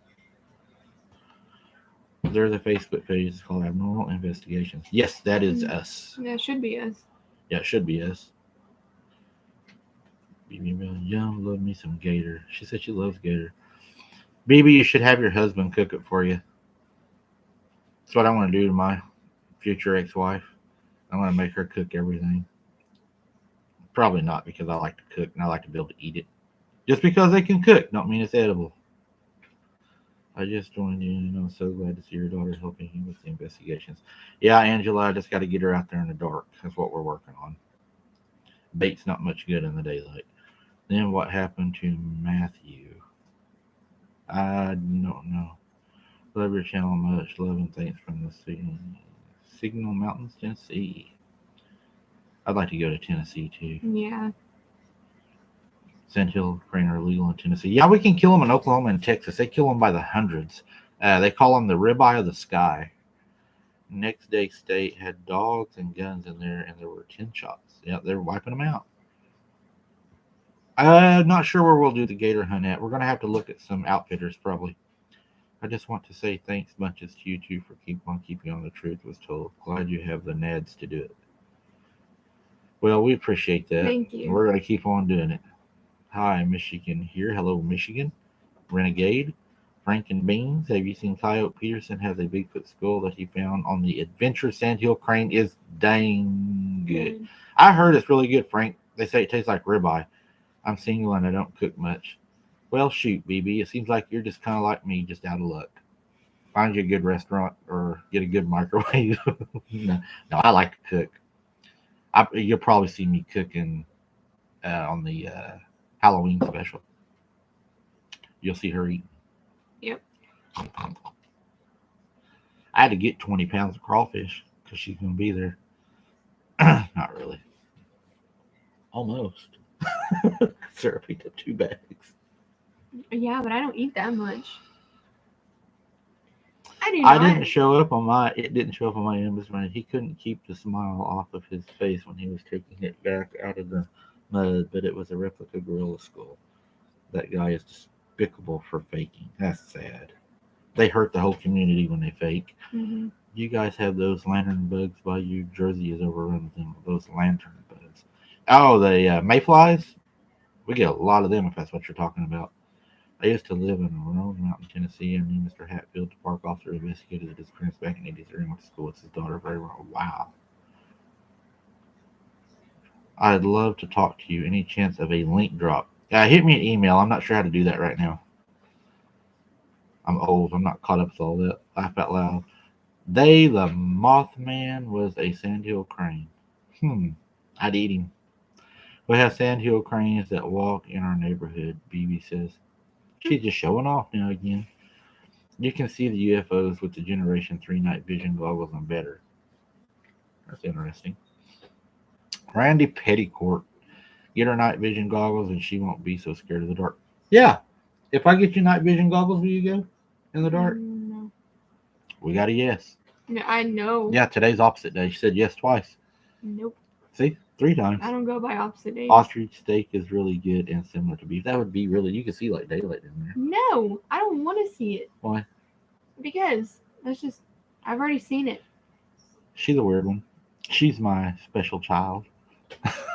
There's a Facebook page. It's called Abnormal Investigations. Yes, that is us. Yeah, it should be us. Yeah, it should be us. BB really young, love me some gator. She said she loves gator. BB, you should have your husband cook it for you. That's what I want to do to my future ex-wife. I want to make her cook everything. Probably not because I like to cook and I like to be able to eat it. Just because they can cook, don't mean it's edible. I just joined you and I'm so glad to see your daughter helping you with the investigations. Yeah, Angela, I just got to get her out there in the dark. That's what we're working on. Bait's not much good in the daylight. Then what happened to Matthew? I don't know. Love your channel much. Love and thanks from the Signal Mountains, Tennessee. I'd like to go to Tennessee too. Yeah. Sandhill crane are illegal in Tennessee. Yeah, we can kill them in Oklahoma and Texas. They kill them by the hundreds. They call them the ribeye of the sky. Next day, state had dogs and guns in there, and there were 10 shots. Yeah, they're wiping them out. Not sure where we'll do the gator hunt at. We're going to have to look at some outfitters probably. I just want to say thanks bunches to you two for keeping on the truth was told. Glad you have the nads to do it. Well, we appreciate that. Thank you. We're going to keep on doing it. Hi, Michigan here. Hello, Michigan. Renegade. Frank and Beans. Have you seen Coyote Peterson has a Bigfoot skull that he found on the Adventure Sandhill crane is dang good. I heard it's really good, Frank. They say it tastes like ribeye. I'm single and I don't cook much. Well, shoot, BB. It seems like you're just kind of like me, just out of luck. Find you a good restaurant or get a good microwave. No, I like to cook. You'll probably see me cooking on the Halloween special. You'll see her eat. Yep. I had to get 20 pounds of crawfish because she's going to be there. Not really. Almost. Sarah picked up 2 bags. Yeah, but I don't eat that much. It didn't show up on my image. He couldn't keep the smile off of his face when he was taking it back out of the mud, but it was a replica gorilla skull. That guy is despicable for faking. That's sad. They hurt the whole community when they fake. Mm-hmm. You guys have those lantern bugs by you. Jersey is overrun with them. Those lantern bugs. Oh, the mayflies? We get a lot of them if that's what you're talking about. I used to live in Roanoke Mountain, Tennessee, and knew Mr. Hatfield, the park officer, investigated the disappearance back in 83 and went to school with his daughter very well. Wow. I'd love to talk to you. Any chance of a link drop? Hit me an email. I'm not sure how to do that right now. I'm old. I'm not caught up with all that. Laugh out loud. The Mothman was a sandhill crane. I'd eat him. We have sandhill cranes that walk in our neighborhood, BB says. She's just showing off now again. You can see the UFOs with the Generation 3 night vision goggles and better. That's interesting. Randy Petticourt. Get her night vision goggles and she won't be so scared of the dark. Yeah. If I get you night vision goggles, will you go in the dark? No. We got a yes. No, I know. Yeah, today's opposite day. She said yes twice. Nope. See? 3 times. I don't go by opposite days. Ostrich steak is really good and similar to beef. That would be really, you can see like daylight in there. No, I don't want to see it. Why? Because I've already seen it. She's a weird one. She's my special child.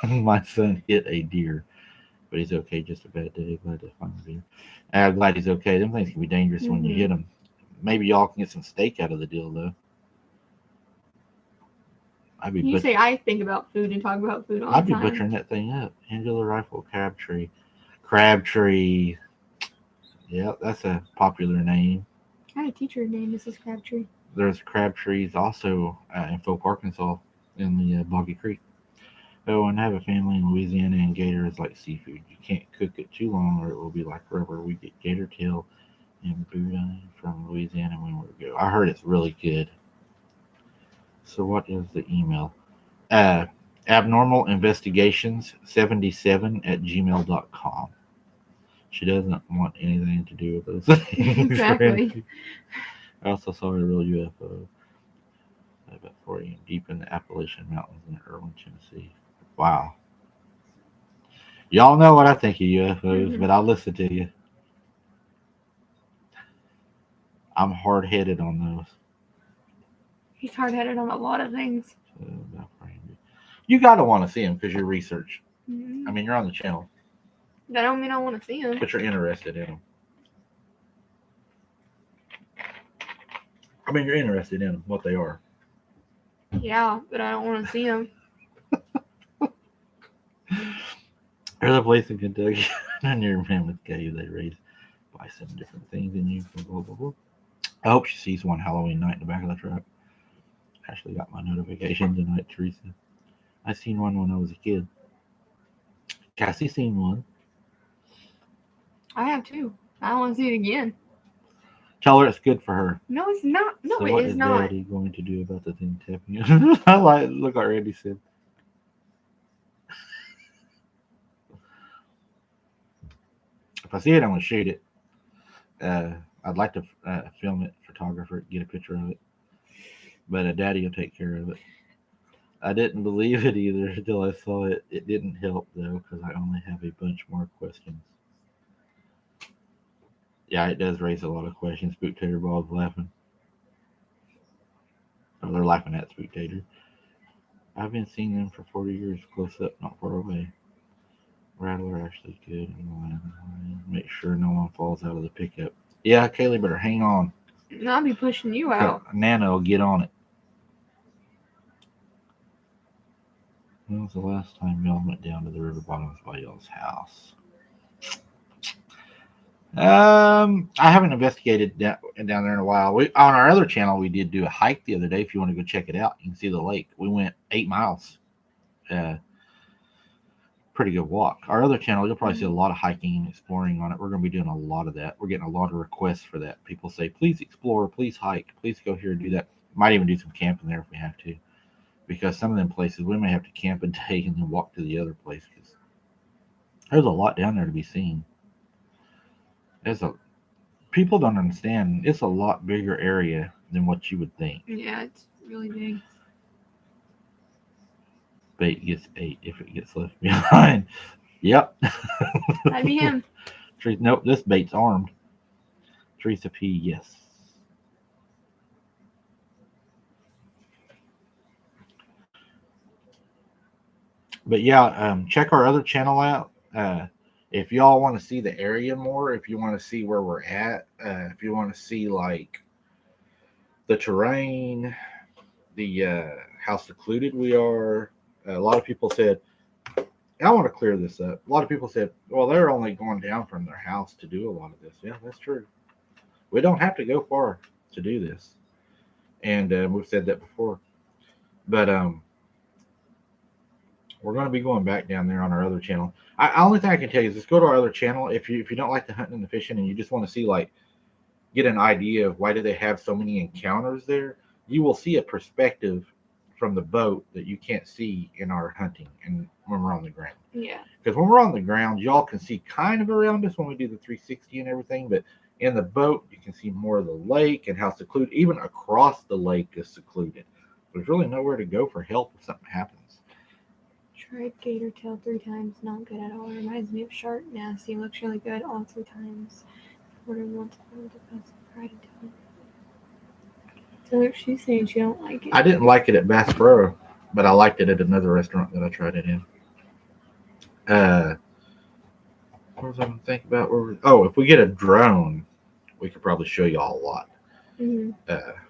My son hit a deer, but he's okay. Just a bad day. Glad to find a deer. I'm glad he's okay. Them things can be dangerous when you hit them. Maybe y'all can get some steak out of the deal, though. You say I think about food and talk about food all I'd the be time. butchering that thing up. Angela Rifle Crabtree. Yeah, that's a popular name. I had a teacher named Mrs. Crabtree. There's Crabtrees also in Folk, Arkansas, in the Boggy Creek. Oh, and I have a family in Louisiana, and gator is like seafood. You can't cook it too long, or it will be like rubber. We get gator tail and boudin from Louisiana when we go. I heard it's really good. So, what is the email? Uh, abnormal investigations 77 at gmail.com. She doesn't want anything to do with those things. Exactly. I also saw a real UFO about 4 a.m. deep in the Appalachian Mountains in Irwin, Tennessee. Wow. Y'all know what I think of UFOs, but I'll listen to you. I'm hard headed on those. He's hard-headed on a lot of things. You got to want to see them because you research. Mm-hmm. I mean, you're on the channel. That don't mean I want to see him. But you're interested in them. I mean, you're interested in them, what they are. Yeah, but I don't want to see him. There's a place in Kentucky near Mammoth Cave they raise bison and different things in you. Blah, blah, blah. I hope she sees one Halloween night in the back of the truck. Ashley got my notification tonight, Teresa. I seen one when I was a kid. Cassie seen one. I have too. I want to see it again. Tell her it's good for her. No, it's not. No, so it what is is not. Daddy going to do about the thing tapping you? I look what Randy said. If I see it, I'm going to shoot it. I'd like to film it, photographer, get a picture of it. But Daddy will take care of it. I didn't believe it either until I saw it. It didn't help, though, because I only have a bunch more questions. Yeah, it does raise a lot of questions. Spooktator Bob's laughing. Oh, they're laughing at Spooktator. I've been seeing them for 40 years, close up, not far away. Rattler actually good. Make sure no one falls out of the pickup. Yeah, Kaylee better hang on. I'll be pushing you out. Nana will get on it. When was the last time y'all went down to the river bottoms by y'all's house? I haven't investigated down there in a while. On our other channel, we did do a hike the other day. If you want to go check it out, you can see the lake. We went 8 miles. Pretty good walk. Our other channel, you'll probably see a lot of hiking and exploring on it. We're going to be doing a lot of that. We're getting a lot of requests for that. People say, please explore, please hike, please go here and do that. Might even do some camping there if we have to. Because some of them places, we may have to camp a day and then walk to the other place. Because there's a lot down there to be seen. People don't understand. It's a lot bigger area than what you would think. Yeah, it's really big. Bait gets ate if it gets left behind. Yep. That'd be him. Nope, this bait's armed. Teresa P, yes. But yeah, check our other channel out. If y'all want to see the area more, if you want to see where we're at, if you want to see like the terrain, the how secluded we are. A lot of people said, I want to clear this up. A lot of people said, well, they're only going down from their house to do a lot of this. Yeah, that's true. We don't have to go far to do this. And we've said that before. But we're going to be going back down there on our other channel. Only thing I can tell you is just go to our other channel. If you don't like the hunting and the fishing and you just want to see, like, get an idea of why do they have so many encounters there, you will see a perspective from the boat that you can't see in our hunting and when we're on the ground. Yeah. Because when we're on the ground, y'all can see kind of around us when we do the 360 and everything, but in the boat, you can see more of the lake and how secluded, even across the lake is secluded. There's really nowhere to go for help if something happens. Tried gator tail 3 times, not good at all. Reminds me of shark nasty. Looks really good all 3 times. Ordered once the best fried tail. So she's saying she don't like it. I didn't like it at Bass Pro, but I liked it at another restaurant that I tried it in. What was I going to think about? If we get a drone, we could probably show y'all a lot. Mhm.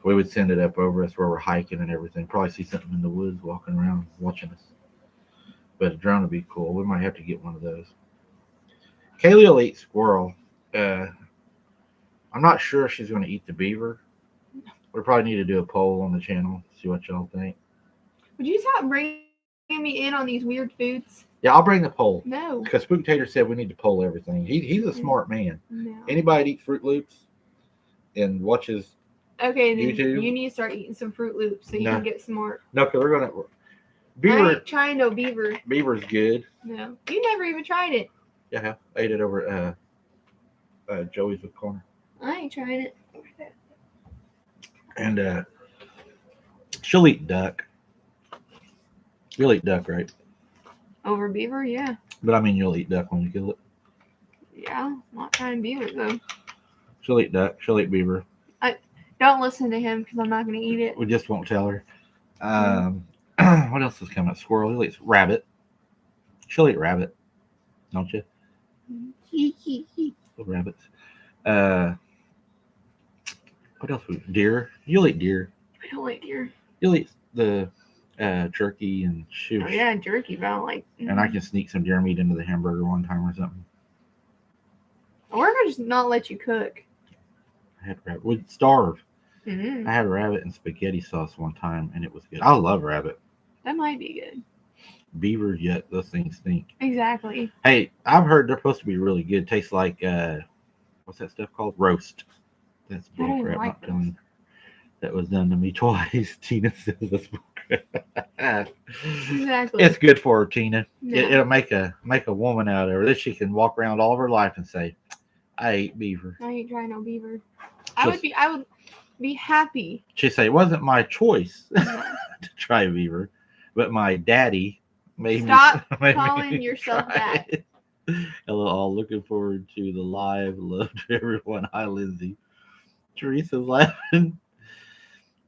We would send it up over us where we're hiking and everything. Probably see something in the woods walking around watching us. But a drone would be cool. We might have to get one of those. Kaylee will eat squirrel. Uh, I'm not sure if she's going to eat the beaver. We probably need to do a poll on the channel, see what y'all think. Would you stop bringing me in on these weird foods? Yeah, I'll bring the poll. No. Because Spook Tater said we need to poll everything. He's a smart man. No. Anybody that eat Fruit Loops and watches Okay, then YouTube? you need to start eating some Fruit Loops so you No. can get smart. No, because we're going to... I Beaver, ain't trying no beaver. beaver's good. No. You never even tried it. Yeah, I ate it over at Joey's with Corner. I ain't trying it. And she'll eat duck. You'll eat duck, right? Over beaver, yeah. But I mean, you'll eat duck when you kill it. Yeah, not trying beaver though. She'll eat duck. She'll eat beaver. Don't listen to him because I'm not going to eat it. We just won't tell her. What else is coming? Squirrel. She'll eat rabbit. She'll eat rabbit. Don't you? Little rabbits. What else? Deer. You'll eat deer. I don't like deer. You'll eat the jerky and shoot. Oh yeah, jerky, but I don't like. And I can sneak some deer meat into the hamburger one time or something. Or I could just not let you cook. I had rabbit. We'd starve. Mm-hmm. I had rabbit and spaghetti sauce one time, and it was good. I love rabbit. That might be good. Beaver, yet those things stink. Exactly. Hey, I've heard they're supposed to be really good. Tastes like what's that stuff called? Roast. That's I don't bullcrap. like Not telling you. That was done to me twice. Tina says that's bullcrap. Exactly. It's good for her, Tina. No. It'll make a woman out of her. That she can walk around all of her life and say, "I ate beaver." I ain't trying no beaver. I would be happy. She'd say, "It wasn't my choice No. to try beaver, but my daddy made Stop me calling yourself try that. it." Hello, all. Looking forward to the live. Love to everyone. Hi, Lindsay. Teresa's laughing.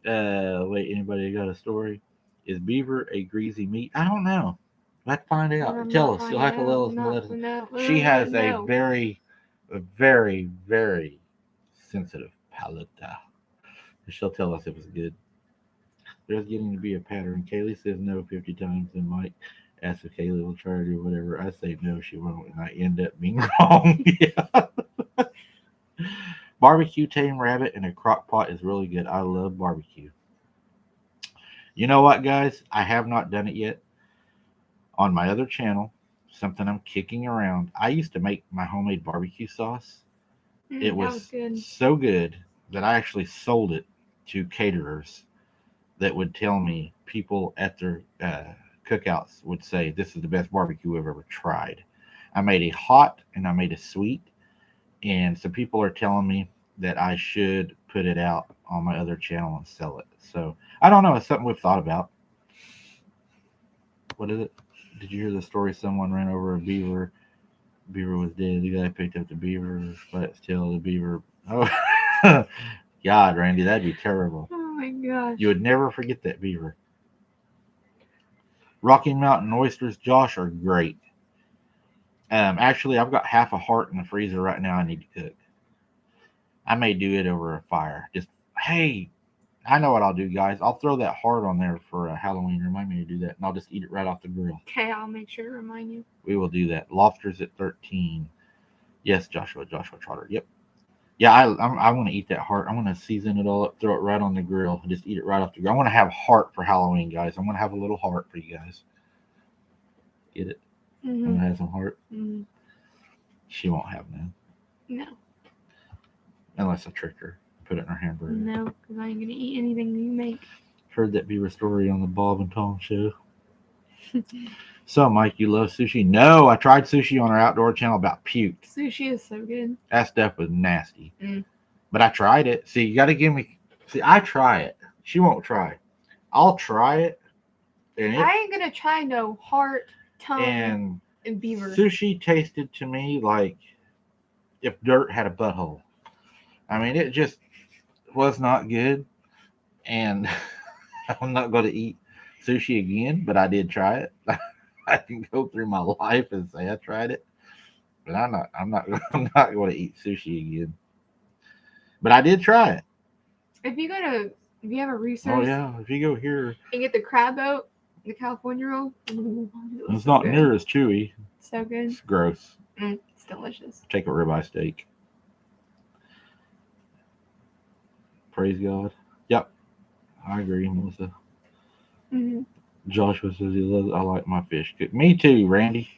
Wait, anybody got a story? Is beaver a greasy meat? I don't know. Let's find out. I'm Tell not us. You'll have to finding let out. us. No, She has no. a very, very sensitive palate. She'll tell us if it's good. There's getting to be a pattern. Kaylee says no 50 times, and Mike asks if Kaylee will try to do whatever. I say no, she won't, and I end up being wrong. Yeah. Barbecue tame rabbit in a crock pot is really good. I love barbecue. You know what, guys? I have not done it yet. On my other channel, something I'm kicking around. I used to make my homemade barbecue sauce. It that was good. so good that I actually sold it to caterers that would tell me people at their cookouts would say, "This is the best barbecue I've ever tried." I made a hot and I made a sweet, and some people are telling me that I should put it out on my other channel and sell it. So I don't know. It's something we've thought about. What is it? Did you hear the story? Someone ran over a beaver. Beaver was dead. The guy picked up the beaver, flat its tail. The beaver. Oh, God, Randy, that'd be terrible. Oh my gosh. You would never forget that beaver. Rocky Mountain oysters, Josh, are great. Actually, I've got half a heart in the freezer right now. I need to cook. I may do it over a fire. Just, hey, I know what I'll do, guys. I'll throw that heart on there for Halloween. Remind me to do that, and I'll just eat it right off the grill. Okay, I'll make sure to remind you. We will do that. Lobsters at 13. Yes, Joshua Trotter. Yep. Yeah, I want to eat that heart. I'm going to season it all up, throw it right on the grill, and just eat it right off the grill. I want to have heart for Halloween, guys. I'm going to have a little heart for you guys. Get it? I'm going to have some heart. Mm-hmm. She won't have none. No. Unless I trick her. Put it in her hamburger. No, because I ain't going to eat anything you make. Heard that beaver story on the Bob and Tom show. So, Mike, you love sushi? No, I tried sushi on our outdoor channel, about puked. Sushi is so good. That stuff was nasty. Mm. But I tried it. See, you got to give me... See, I try it. She won't try. I'll try it. And I ain't going to try no heart, tongue, and beaver. Sushi tasted to me like if dirt had a butthole. I mean, it just was not good. And I'm not going to eat sushi again, but I did try it. I can go through my life and say I tried it, but I'm not going to eat sushi again. But I did try it. If you have a Oh research yeah, if you go here, and get the crab boat, the California roll, ooh, it's so not good. near as chewy. So good. It's gross. It's delicious. Take a ribeye steak. Praise God. Yep, I agree, Melissa. Mm-hmm. Joshua says he loves. I like my fish cooked. Me too, Randy.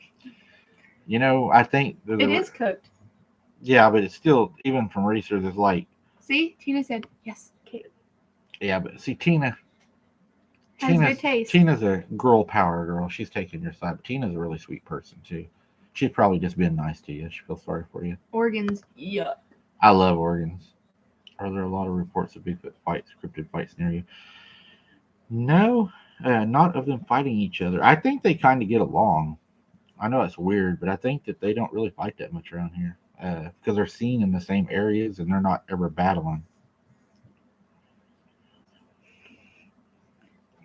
You know, I think It is cooked. yeah, but it's still even from research. It's like See, Tina said yes. Kate yeah, but see, Tina. has good taste. Tina's a girl power girl. She's taking your side. But Tina's a really sweet person too. She's probably just been nice to you. She feels sorry for you. Organs, yuck. I love organs. Are there a lot of reports of Bigfoot fights, cryptid fights near you? No, not of them fighting each other. I think they kind of get along. I know it's weird, but I think that they don't really fight that much around here because they're seen in the same areas and they're not ever battling.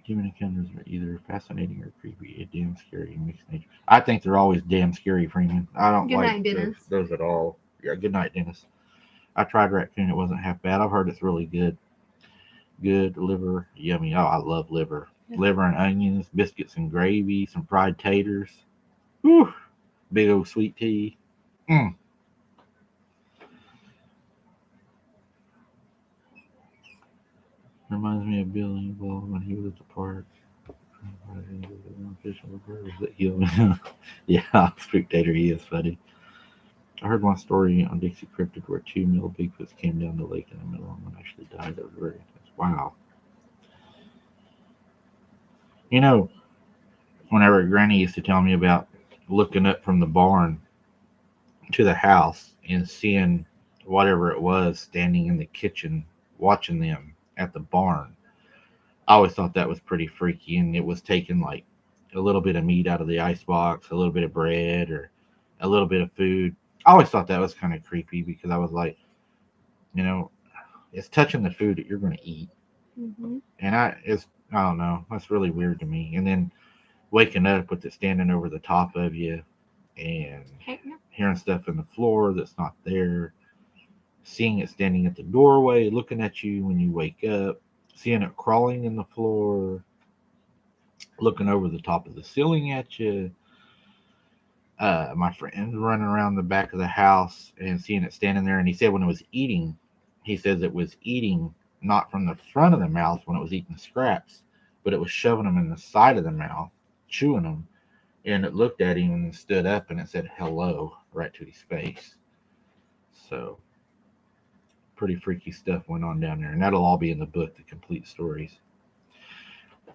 Human encounters are either fascinating or creepy, a damn scary mixed nature. I think they're always damn scary, Freeman. I don't Good like night, Dennis. those at all. Yeah, good night, Dennis. I tried raccoon; it wasn't half bad. I've heard it's really good. Good liver, yummy. Oh, I love liver. Yeah. Liver and onions, biscuits and gravy, some fried taters. Whew, big old sweet tea. Mm. Reminds me of Billy involved when he was at the park. Fishing with birds that heal. Yeah, spectator, he is funny. I heard one story on Dixie Cryptid where two male Bigfoots came down the lake in the middle and one actually died. That was very intense. Wow. You know, whenever Granny used to tell me about looking up from the barn to the house and seeing whatever it was standing in the kitchen watching them at the barn, I always thought that was pretty freaky. And it was taking like a little bit of meat out of the ice box, a little bit of bread, or a little bit of food. I always thought that was kind of creepy because I was like, you know, it's touching the food that you're going to eat. Mm-hmm. And I don't know, that's really weird to me. And then waking up with it standing over the top of you and Heck no. hearing stuff in the floor that's not there, seeing it standing at the doorway, looking at you when you wake up, seeing it crawling in the floor, looking over the top of the ceiling at you. My friend running around the back of the house and seeing it standing there. And he said when it was eating, he says it was eating not from the front of the mouth when it was eating scraps, but it was shoving them in the side of the mouth, chewing them. And it looked at him and then stood up and it said hello right to his face. So pretty freaky stuff went on down there. And that'll all be in the book, the complete stories.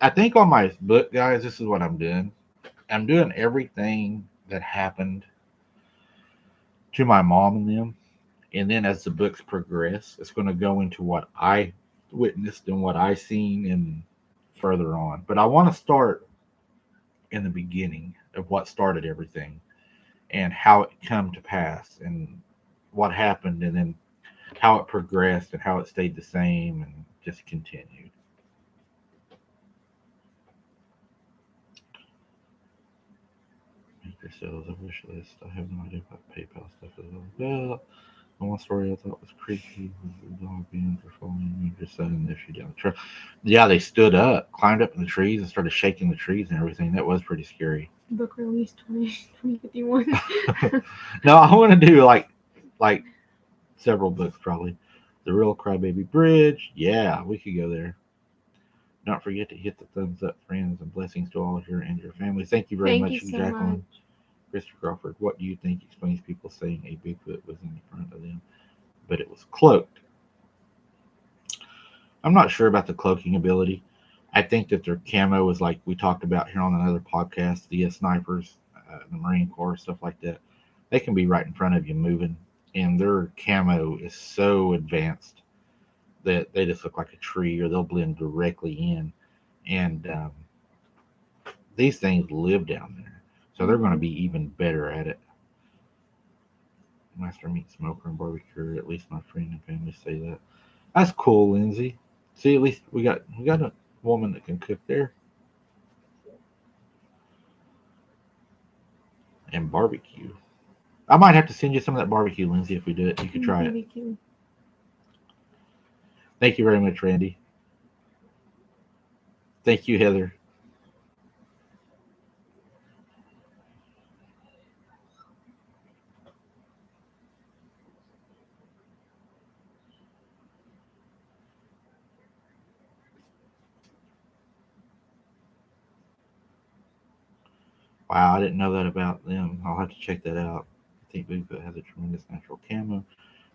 I think on my book, guys, this is what I'm doing. I'm doing everything that happened to my mom and them. And then as the books progress, it's going to go into what I witnessed and what I seen and further on. But I want to start in the beginning of what started everything and how it come to pass and what happened and then how it progressed and how it stayed the same and just continued. Make yourselves a wish list. I have no idea what PayPal stuff is all about. The one story I thought was creepy was the dog being for following me just sudden issue down the trail. Yeah, they stood up, climbed up in the trees, and started shaking the trees and everything. That was pretty scary. Book release 2051. No, I want to do like several books probably. The Real Crybaby Bridge. Yeah, we could go there. Don't forget to hit the thumbs up, friends, and blessings to all of you and your families. Thank you very Thank much, you so Jacqueline. much. Christopher Crawford, what do you think explains people saying a Bigfoot was in front of them, but it was cloaked? I'm not sure about the cloaking ability. I think that their camo is like we talked about here on another podcast, the snipers, the Marine Corps, stuff like that. They can be right in front of you moving, and their camo is so advanced that they just look like a tree or they'll blend directly in. And these things live down there, so they're going to be even better at it. Master meat smoker and barbecue. At least my friend and family say that. That's cool, Lindsay. See, at least we got a woman that can cook there and barbecue. I might have to send you some of that barbecue, Lindsay, if we do it. You could try it. Barbecue. Thank you very much, Randy. Thank you, Heather. Wow, I didn't know that about them. I'll have to check that out. I think Bigfoot has a tremendous natural camo.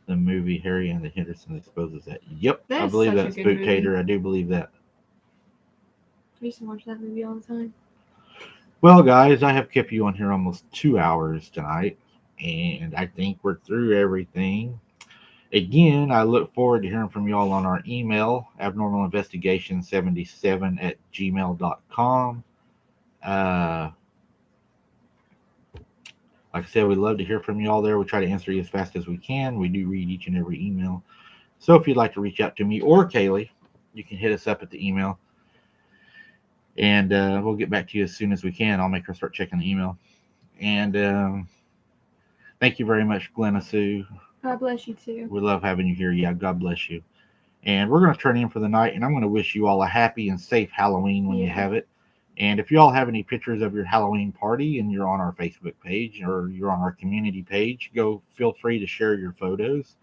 The movie Harry and the Hendersons exposes that. Yep, That I is believe such a that, good movie. Spooktator. I do believe that. I used to watch that movie all the time. Well, guys, I have kept you on here almost 2 hours tonight, and I think we're through everything. Again, I look forward to hearing from y'all on our email, abnormalinvestigation77@gmail.com. Uh, like I said, we love to hear from y'all there. We try to answer you as fast as we can. We do read each and every email. So if you'd like to reach out to me or Kaylee, you can hit us up at the email, and we'll get back to you as soon as we can. I'll make her start checking the email. And thank you very much, Glenna Sue. God bless you too. We love having you here. Yeah, God bless you. And we're going to turn in for the night, and I'm going to wish you all a happy and safe Halloween when you have it. And if you all have any pictures of your Halloween party and you're on our Facebook page or you're on our community page, go feel free to share your photos.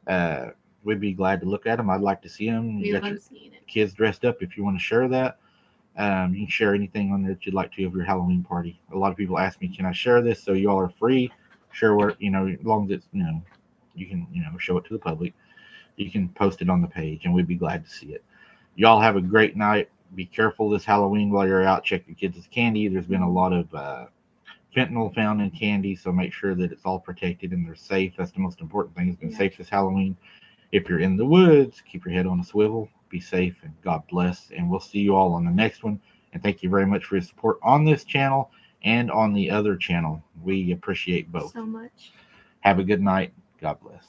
Uh, we'd be glad to look at them. I'd like to see them. We You got love your seeing it. kids dressed up if you want to share that. You can share anything on there that you'd like to of your Halloween party. A lot of people ask me, can I share this? So you all are free. Share where, as long as it's, you can, show it to the public. You can post it on the page and we'd be glad to see it. Y'all have a great night. Be careful this Halloween while you're out. Check your kids' candy. There's been a lot of fentanyl found in candy, so make sure that it's all protected and they're safe. That's the most important thing. It's been safe this Halloween. If you're in the woods, keep your head on a swivel. Be safe and God bless. And we'll see you all on the next one. And thank you very much for your support on this channel and on the other channel. We appreciate both. So much. Have a good night. God bless.